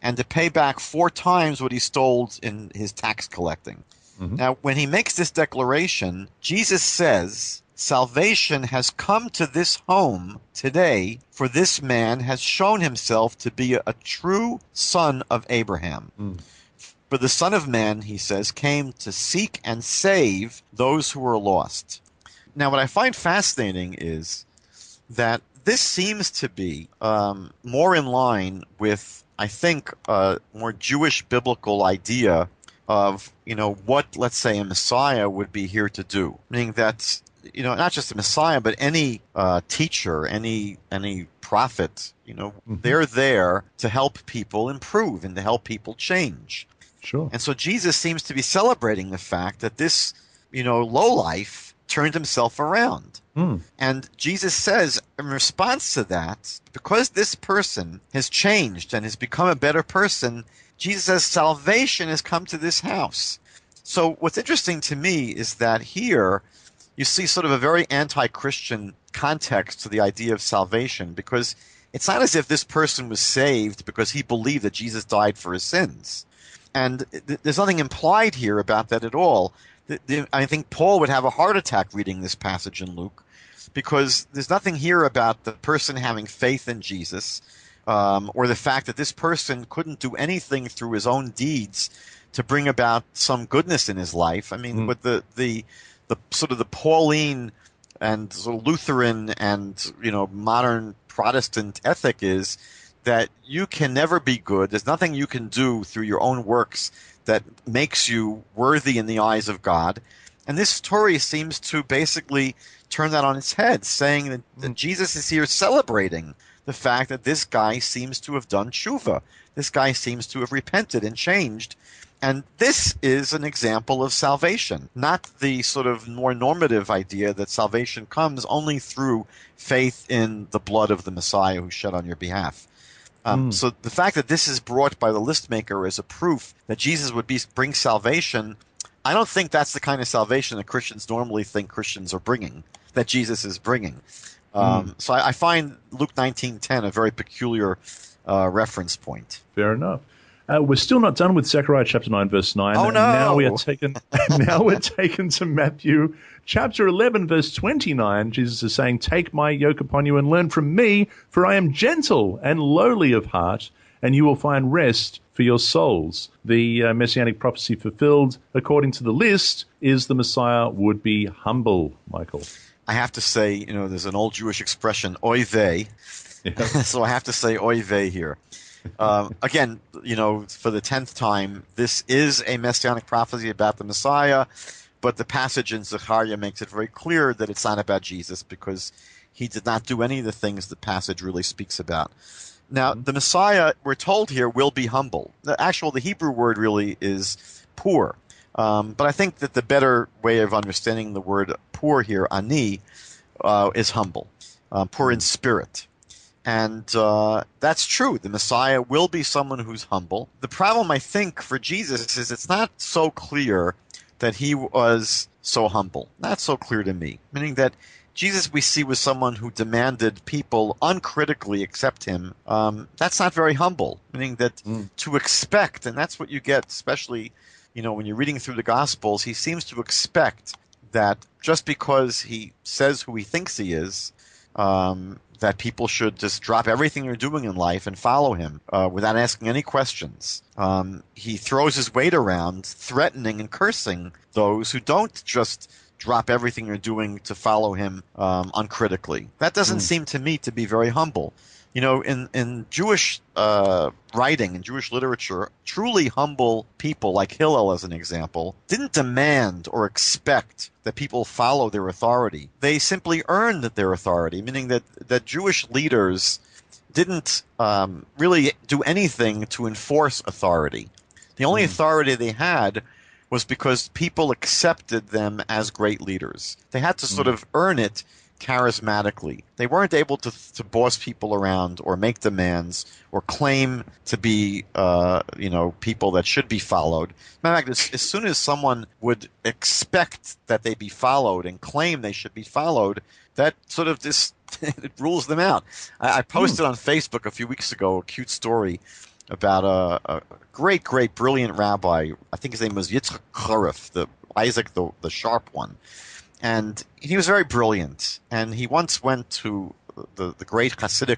and to pay back 4 times what he stole in his tax collecting. Now, when he makes this declaration, Jesus says, salvation has come to this home today, for this man has shown himself to be a true son of Abraham. For the Son of Man, he says, came to seek and save those who were lost. Now, what I find fascinating is that this seems to be more in line with, I think, a more Jewish biblical idea of, what, let's say, a Messiah would be here to do. Meaning that, not just a Messiah, but any teacher, any prophet, they're there to help people improve and to help people change. Sure. And so Jesus seems to be celebrating the fact that this, lowlife turned himself around. Mm. And Jesus says, in response to that, because this person has changed and has become a better person, Jesus says salvation has come to this house. So what's interesting to me is that here you see sort of a very anti-Christian context to the idea of salvation, because it's not as if this person was saved because he believed that Jesus died for his sins. And there's nothing implied here about that at all. I think Paul would have a heart attack reading this passage in Luke, because there's nothing here about the person having faith in Jesus, or the fact that this person couldn't do anything through his own deeds to bring about some goodness in his life. I mean, with the sort of the Pauline and sort of Lutheran and modern Protestant ethic is that you can never be good. There's nothing you can do through your own works that makes you worthy in the eyes of God. And this story seems to basically turn that on its head, saying that Jesus is here celebrating the fact that this guy seems to have done tshuva. This guy seems to have repented and changed. And this is an example of salvation, not the sort of more normative idea that salvation comes only through faith in the blood of the Messiah who shed on your behalf. So the fact that this is brought by the list maker as a proof that Jesus would bring salvation, I don't think that's the kind of salvation that Christians normally think Christians are bringing, that Jesus is bringing. So I find Luke 19:10 a very peculiar reference point. Fair enough. We're still not done with Zechariah chapter 9, verse 9. Oh, no! Now we're taken to Matthew chapter 11, verse 29. Jesus is saying, "Take my yoke upon you and learn from me, for I am gentle and lowly of heart, and you will find rest for your souls." The Messianic prophecy fulfilled, according to the list, is the Messiah would be humble, Michael. I have to say, there's an old Jewish expression, oy vey. Yeah. So I have to say oy vey here. Again, for the 10th time, this is a Messianic prophecy about the Messiah, but the passage in Zechariah makes it very clear that it's not about Jesus, because he did not do any of the things the passage really speaks about. Now, the Messiah, we're told here, will be humble. The Hebrew word really is poor. But I think that the better way of understanding the word poor here, ani, is humble, poor in spirit. And that's true. The Messiah will be someone who's humble. The problem, I think, for Jesus is it's not so clear that he was so humble. Not so clear to me. Meaning that Jesus, we see, was someone who demanded people uncritically accept him. That's not very humble. Meaning that to expect, and that's what you get, especially when you're reading through the Gospels, he seems to expect that just because he says who he thinks he is, that people should just drop everything they're doing in life and follow him without asking any questions. He throws his weight around, threatening and cursing those who don't just drop everything they're doing to follow him uncritically. That doesn't seem to me to be very humble. In Jewish writing, in Jewish literature, truly humble people, like Hillel as an example, didn't demand or expect that people follow their authority. They simply earned their authority, meaning that Jewish leaders didn't really do anything to enforce authority. The only authority they had was because people accepted them as great leaders. They had to sort of earn it charismatically. They weren't able to boss people around or make demands or claim to be, people that should be followed. Matter of fact, as soon as someone would expect that they be followed and claim they should be followed, that sort of just it rules them out. I posted on Facebook a few weeks ago a cute story about a great, brilliant rabbi. I think his name was Yitzchak Charif, Isaac the sharp one. And he was very brilliant. And he once went to the great Hasidic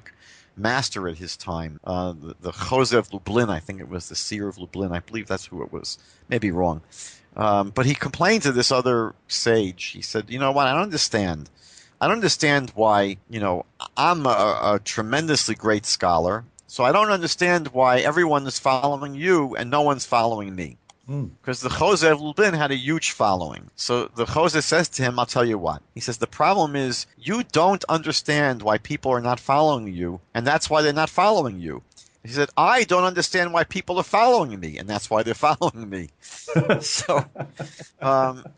master at his time, the Jose of Lublin. I think it was the seer of Lublin. I believe that's who it was. Maybe wrong. But he complained to this other sage. He said, "You know what? I don't understand. I don't understand why, I'm a tremendously great scholar. So I don't understand why everyone is following you and no one's following me." Because the Jose of Lublin had a huge following. So the Jose says to him, "I'll tell you what." He says, "The problem is you don't understand why people are not following you, and that's why they're not following you. He said, I don't understand why people are following me, and that's why they're following me. So,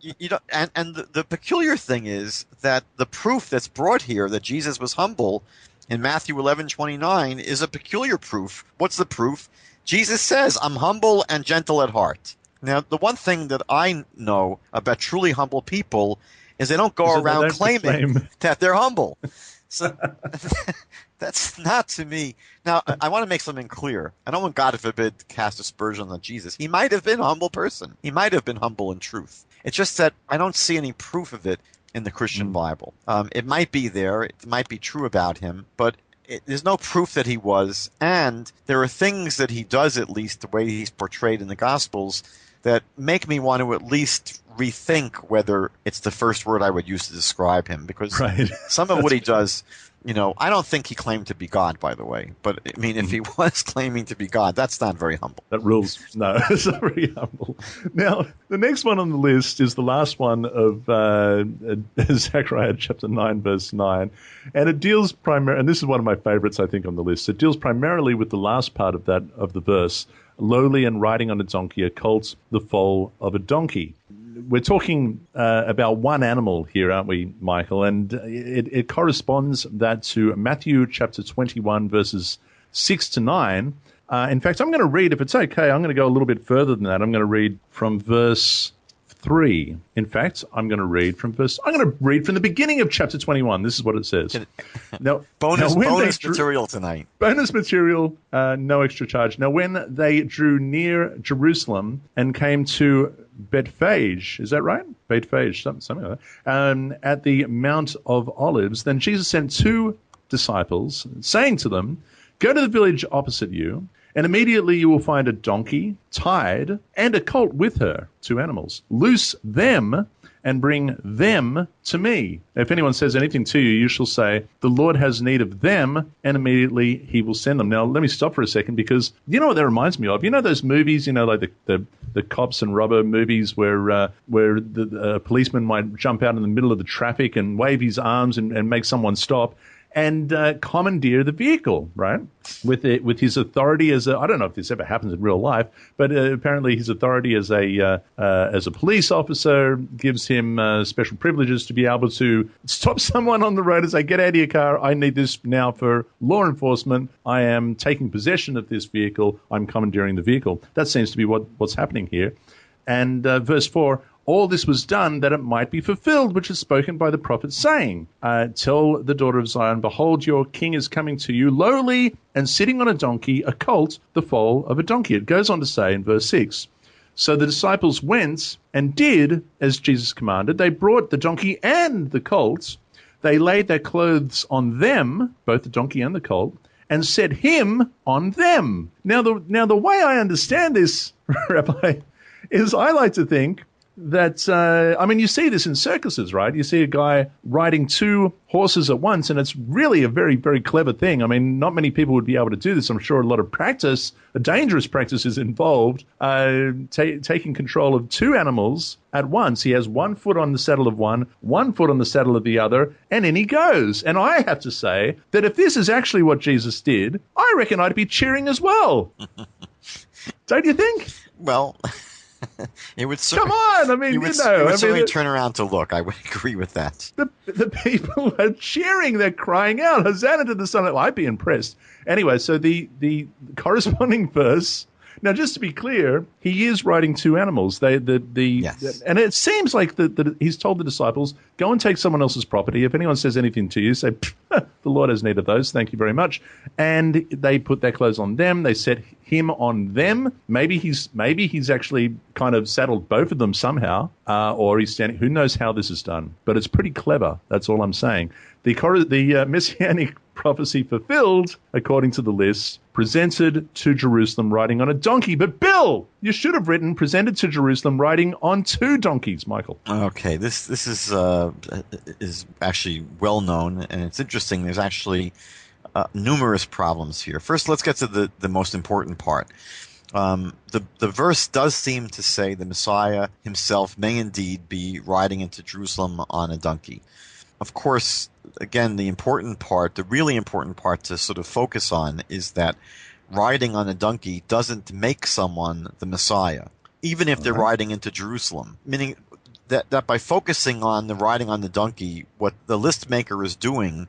you know, and the peculiar thing is that the proof that's brought here that Jesus was humble in Matthew 11:29 is a peculiar proof. What's the proof? Jesus says, I'm humble and gentle at heart. Now, the one thing that I know about truly humble people is they don't go around claiming that they're humble. So that's not to me. Now, I want to make something clear. I don't want God, forbid, to cast aspersions on Jesus. He might have been a humble person. He might have been humble in truth. It's just that I don't see any proof of it in the Christian Bible. It might be there. It might be true about him, but there's no proof that he was. And there are things that he does, at least the way he's portrayed in the Gospels, that make me want to at least rethink whether it's the first word I would use to describe him. Because some of what he does, you know, I don't think he claimed to be God, by the way. But, I mean, if he was claiming to be God, that's not very humble. That rules. No, it's not very humble. Now, the next one on the list is the last one of Zechariah chapter 9, verse 9. And it deals primarily, and this is one of my favorites, I think, on the list. It deals primarily with the last part of the verse, lowly and riding on a donkey, a colt, the foal of a donkey. We're talking about one animal here, aren't we, Michael? And it corresponds that to Matthew chapter 21, verses 6 to 9. In fact, I'm going to read, if it's okay, I'm going to go a little bit further than that. I'm going to read from verse 3. In fact, I'm going to read from the beginning of chapter 21. This is what it says. Now, bonus material tonight. Bonus material, no extra charge. Now, when they drew near Jerusalem and came to Bethphage, is that right? Bethphage, something like that. At the Mount of Olives, then Jesus sent 2 disciples, saying to them, go to the village opposite you, and immediately you will find a donkey tied and a colt with her, 2 animals. Loose them and bring them to me. If anyone says anything to you, you shall say, the Lord has need of them, and immediately he will send them. Now, let me stop for a second, because you know what that reminds me of? You know those movies, you know, like the cops and robber movies where the policeman might jump out in the middle of the traffic and wave his arms and make someone stop and commandeer the vehicle, right? With his authority as I don't know if this ever happens in real life, but apparently his authority as a police officer gives him special privileges to be able to stop someone on the road and say, get out of your car, I need this now for law enforcement, I am taking possession of this vehicle, I'm commandeering the vehicle. That seems to be what's happening here. And verse 4, all this was done that it might be fulfilled, which is spoken by the prophet, saying, tell the daughter of Zion, behold, your king is coming to you, lowly and sitting on a donkey, a colt, the foal of a donkey. It goes on to say in verse 6, so the disciples went and did as Jesus commanded. They brought the donkey and the colt. They laid their clothes on them, both the donkey and the colt, and set him on them. Now, the way I understand this, Rabbi, is I like to think that, I mean, you see this in circuses, right? You see a guy riding 2 horses at once, and it's really a very, very clever thing. I mean, not many people would be able to do this. I'm sure a lot of practice, a dangerous practice is involved, taking control of 2 animals at once. He has 1 foot on the saddle of one foot on the saddle of the other, and in he goes. And I have to say that if this is actually what Jesus did, I reckon I'd be cheering as well. Don't you think? Well... It would come on! I mean, certainly turn around to look. I would agree with that. The people are cheering. They're crying out, Hosanna to the Son. I'd be impressed. Anyway, so the corresponding verse. Now, just to be clear, he is riding 2 animals. Yes. And it seems like that he's told the disciples, go and take someone else's property. If anyone says anything to you, say, the Lord has need of those. Thank you very much. And they put their clothes on them. They set him on them. Maybe he's actually kind of saddled both of them somehow, or he's standing. Who knows how this is done? But it's pretty clever. That's all I'm saying. The Messianic prophecy fulfilled, according to the list, presented to Jerusalem riding on a donkey. But Bill, you should have written presented to Jerusalem riding on 2 donkeys, Michael. Okay, this is actually well known, and it's interesting. There's actually numerous problems here. First, let's get to the most important part. The verse does seem to say the Messiah himself may indeed be riding into Jerusalem on a donkey. Of course, again, the really important part to sort of focus on is that riding on a donkey doesn't make someone the Messiah, even if they're right. riding into Jerusalem. Meaning that by focusing on the riding on the donkey, what the list maker is doing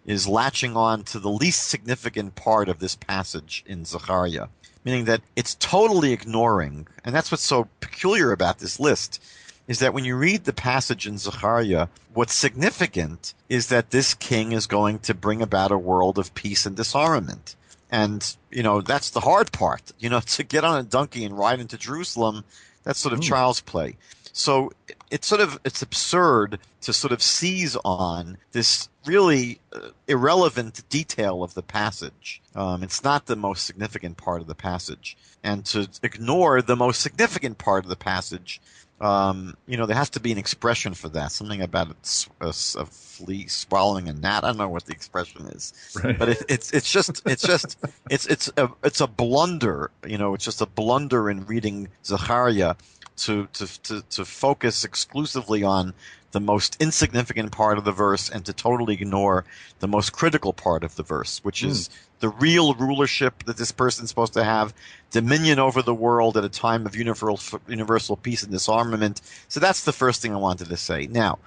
is latching on to the least significant part of this passage in Zechariah, meaning that it's totally ignoring, and that's what's so peculiar about this list, is that when you read the passage in Zechariah, what's significant is that this king is going to bring about a world of peace and disarmament. And, that's the hard part. To get on a donkey and ride into Jerusalem, that's sort of child's play. So it's absurd to sort of seize on this really irrelevant detail of the passage. It's not the most significant part of the passage. And to ignore the most significant part of the passage, there has to be an expression for that. Something about a flea swallowing a gnat. I don't know what the expression is, Right. but it's a blunder. It's just a blunder in reading Zechariah to focus exclusively on the most insignificant part of the verse and to totally ignore the most critical part of the verse, which is the real rulership that this person's supposed to have, dominion over the world at a time of universal peace and disarmament. So that's the first thing I wanted to say. Now,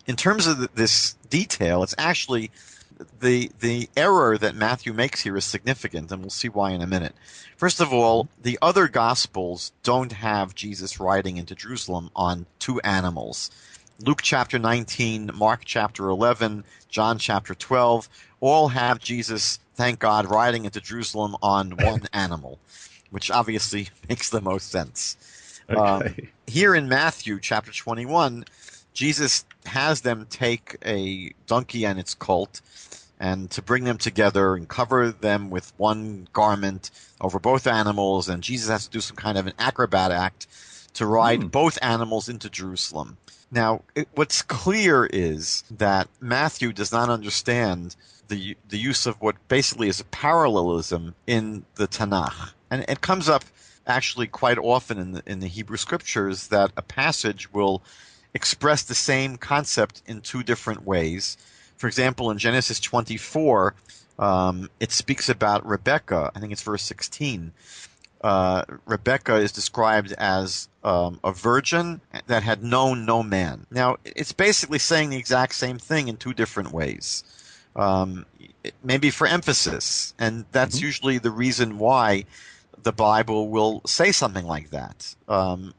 in terms of this detail, it's actually the error that Matthew makes here is significant, and we'll see why in a minute. First of all, the other Gospels don't have Jesus riding into Jerusalem on two animals. Luke chapter 19, Mark chapter 11, John chapter 12, all have Jesus, thank God, riding into Jerusalem on one animal, which obviously makes the most sense. Okay. Here in Matthew chapter 21, Jesus has them take a donkey and its colt and to bring them together and cover them with one garment over both animals, and Jesus has to do some kind of an acrobat act to ride both animals into Jerusalem. Now, what's clear is that Matthew does not understand the use of what basically is a parallelism in the Tanakh. And it comes up actually quite often in the Hebrew scriptures that a passage will express the same concept in two different ways. For example, in Genesis 24, it speaks about Rebekah. I think it's verse 16. Rebekah is described as a virgin that had known no man. Now, it's basically saying the exact same thing in two different ways, maybe for emphasis, and that's usually the reason why the Bible will say something like that.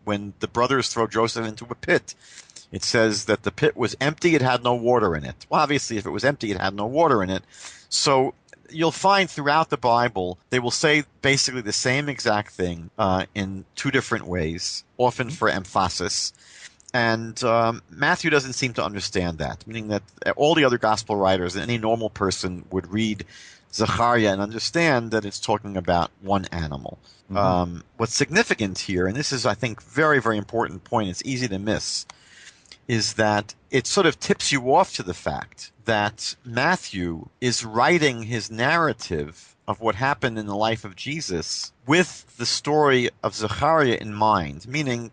When the brothers throw Joseph into a pit, it says that the pit was empty, it had no water in it. Well, obviously, if it was empty, it had no water in it. So you'll find throughout the Bible, they will say basically the same exact thing in two different ways, often for emphasis. And Matthew doesn't seem to understand that, meaning that all the other gospel writers and any normal person would read Zechariah and understand that it's talking about one animal. What's significant here, and this is, I think, very, very important point, it's easy to miss, is that it sort of tips you off to the fact that Matthew is writing his narrative of what happened in the life of Jesus with the story of Zechariah in mind, meaning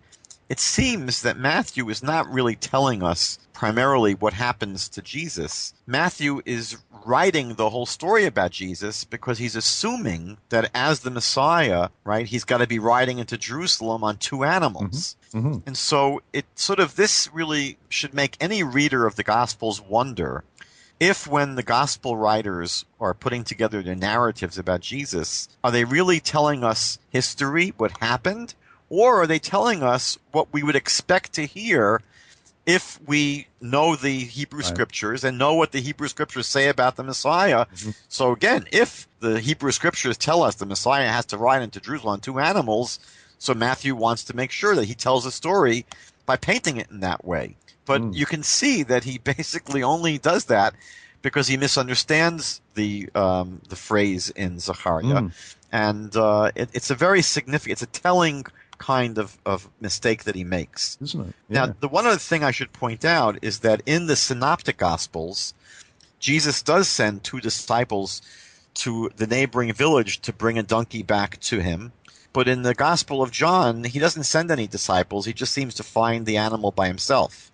it seems that Matthew is not really telling us primarily what happens to Jesus. Matthew is writing the whole story about Jesus because he's assuming that as the Messiah, right, he's got to be riding into Jerusalem on two animals. And so this really should make any reader of the Gospels wonder if when the Gospel writers are putting together their narratives about Jesus, are they really telling us history, what happened, or are they telling us what we would expect to hear if we know the Hebrew Scriptures and know what the Hebrew Scriptures say about the Messiah? So again, if the Hebrew Scriptures tell us the Messiah has to ride into Jerusalem on two animals, so Matthew wants to make sure that he tells a story by painting it in that way. But you can see that he basically only does that because he misunderstands the phrase in Zechariah. And it's a very significant, it's a telling kind of mistake that he makes. Isn't it? Yeah. Now, the one other thing I should point out is that in the Synoptic Gospels, Jesus does send two disciples to the neighboring village to bring a donkey back to him. But in the Gospel of John, he doesn't send any disciples. He just seems to find the animal by himself.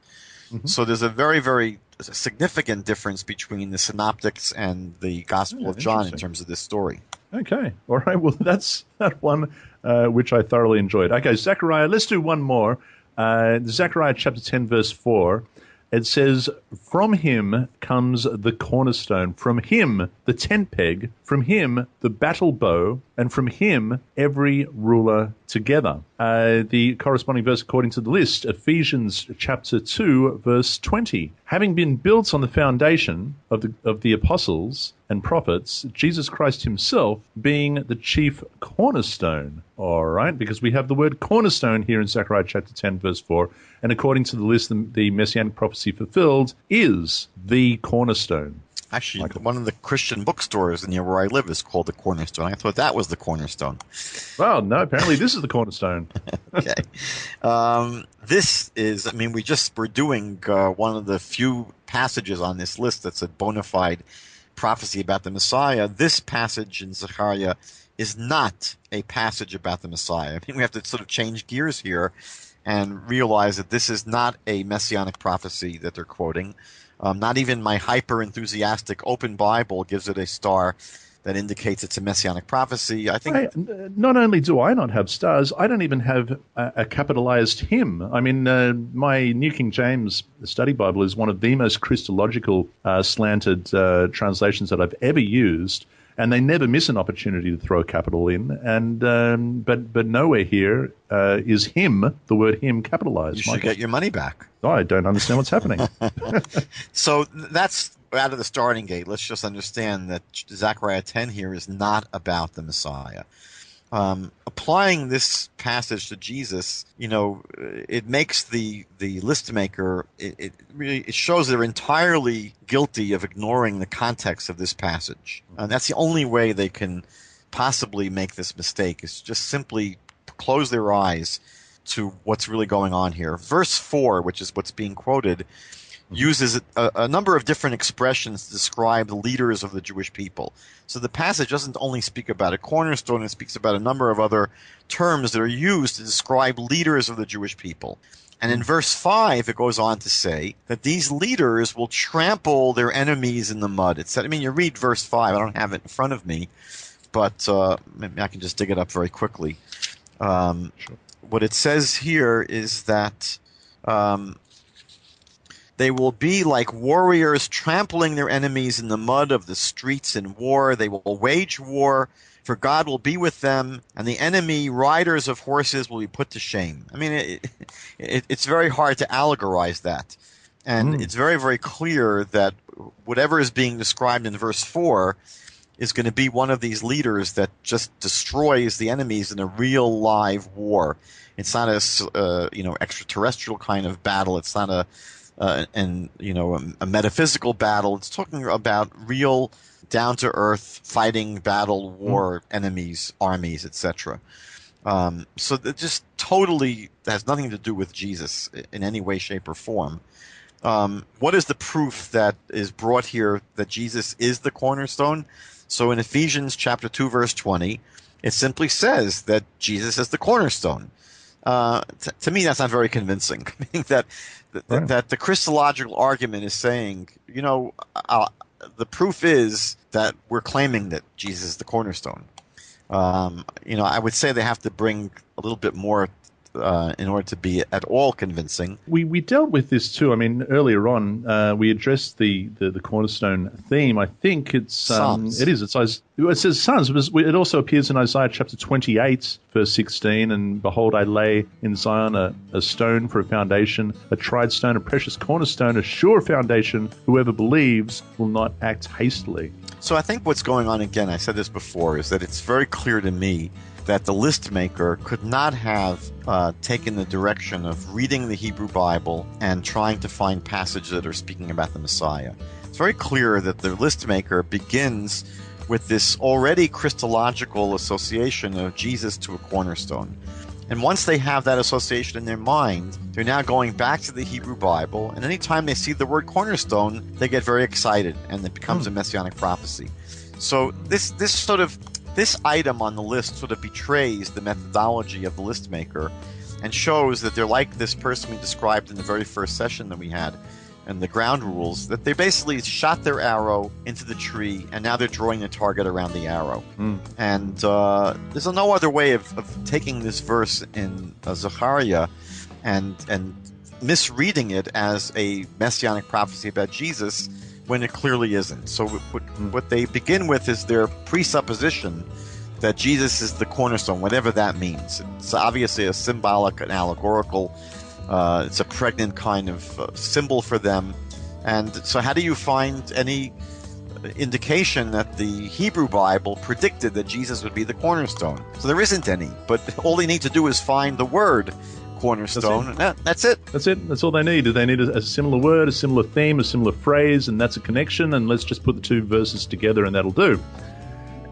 So there's a very, very significant difference between the Synoptics and the Gospel of John in terms of this story. Okay. All right. Well, that's that one which I thoroughly enjoyed. Okay, Zechariah, let's do one more. Zechariah chapter 10, verse 4. It says, "From him comes the cornerstone, from him the tent peg, from him the battle bow, and from him every ruler together." The corresponding verse according to the list, Ephesians chapter 2, verse 20. "Having been built on the foundation of the apostles and prophets, Jesus Christ himself being the chief cornerstone." All right, because we have the word cornerstone here in Zechariah chapter 10, verse 4. And according to the list, the Messianic prophecy fulfilled is the cornerstone. Actually, Michael. one of the Christian bookstores near where I live is called the Cornerstone. I thought that was the cornerstone. Well, no, apparently this is the cornerstone. Okay. This is, I mean, we're doing one of the few passages on this list that's a bona fide prophecy about the Messiah. This passage in Zechariah is not a passage about the Messiah. I think we have to sort of change gears here and realize that this is not a messianic prophecy that they're quoting. Not even my hyper-enthusiastic open Bible gives it a star that indicates it's a messianic prophecy. I think. Not only do I not have stars, I don't even have a capitalized him. I mean, my New King James Study Bible is one of the most Christological slanted translations that I've ever used. And they never miss an opportunity to throw a capital in, and but nowhere here is him, the word him, capitalized. You should get your money back. Oh, I don't understand what's happening. So that's out of the starting gate. Let's just understand that Zechariah 10 here is not about the Messiah. Applying this passage to Jesus, it makes the list maker, it shows they're entirely guilty of ignoring the context of this passage. And that's the only way they can possibly make this mistake, is just simply close their eyes to what's really going on here. Verse 4, which is what's being quoted, uses a number of different expressions to describe the leaders of the Jewish people. So the passage doesn't only speak about a cornerstone, it speaks about a number of other terms that are used to describe leaders of the Jewish people. And in verse 5, it goes on to say that these leaders will trample their enemies in the mud. You read verse 5, I don't have it in front of me, but maybe I can just dig it up very quickly. Sure. What it says here is that they will be like warriors trampling their enemies in the mud of the streets in war. They will wage war, for God will be with them, and the enemy riders of horses will be put to shame. I mean, it's very hard to allegorize that. And it's very, very clear that whatever is being described in verse 4 is going to be one of these leaders that just destroys the enemies in a real live war. It's not a extraterrestrial kind of battle. It's not a metaphysical battle. It's talking about real, down-to-earth fighting, battle, war, enemies, armies, etc. So it just totally has nothing to do with Jesus in any way, shape, or form. What is the proof that is brought here that Jesus is the cornerstone? So in Ephesians chapter 2, verse 20, it simply says that Jesus is the cornerstone. To me, that's not very convincing. Meaning that the Christological argument is saying, the proof is that we're claiming that Jesus is the cornerstone. I would say they have to bring a little bit more in order to be at all convincing. We dealt with this too. I mean, earlier on, we addressed the cornerstone theme. I think it's Psalms. It is. It says sons, but it also appears in Isaiah chapter 28, verse 16. And behold, I lay in Zion a stone for a foundation, a tried stone, a precious cornerstone, a sure foundation. Whoever believes will not act hastily. So I think what's going on, again, I said this before, is that it's very clear to me that the list maker could not have taken the direction of reading the Hebrew Bible and trying to find passages that are speaking about the Messiah. It's very clear that the list maker begins with this already Christological association of Jesus to a cornerstone. And once they have that association in their mind, they're now going back to the Hebrew Bible, and anytime they see the word cornerstone, they get very excited, and it becomes a messianic prophecy. So this item on the list sort of betrays the methodology of the list maker and shows that they're like this person we described in the very first session that we had, and the ground rules, that they basically shot their arrow into the tree, and now they're drawing a target around the arrow. And there's no other way of taking this verse in Zechariah and misreading it as a messianic prophecy about Jesus when it clearly isn't. So what they begin with is their presupposition that Jesus is the cornerstone, whatever that means. It's obviously a symbolic and allegorical, it's a pregnant kind of symbol for them. And so how do you find any indication that the Hebrew Bible predicted that Jesus would be the cornerstone? So there isn't any, but all they need to do is find the word cornerstone. That's it. That's it. That's all they need. They need a similar word, a similar theme, a similar phrase, and that's a connection, and let's just put the two verses together and that'll do.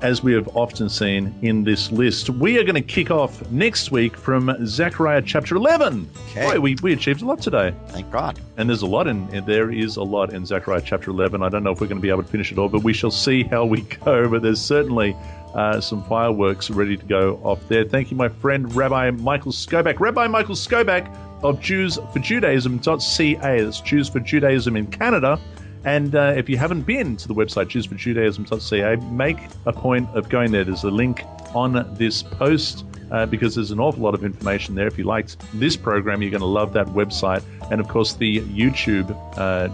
As we have often seen in this list, we are going to kick off next week from Zechariah chapter 11. Okay. Boy, we achieved a lot today. Thank God. And there's a lot there is a lot in Zechariah chapter 11. I don't know if we're going to be able to finish it all, but we shall see how we go. But there's certainly some fireworks ready to go off there. Thank you, my friend, Rabbi Michael Skobac. Rabbi Michael Skobac of JewsForJudaism.ca. That's Jews for Judaism in Canada. And if you haven't been to the website, JewsForJudaism.ca, make a point of going there. There's a link on this post because there's an awful lot of information there. If you liked this program, you're going to love that website. And, of course, the YouTube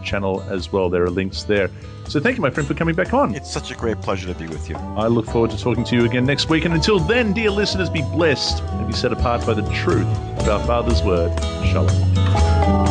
channel as well. There are links there. So thank you, my friend, for coming back on. It's such a great pleasure to be with you. I look forward to talking to you again next week. And until then, dear listeners, be blessed and be set apart by the truth of our Father's Word. Shalom.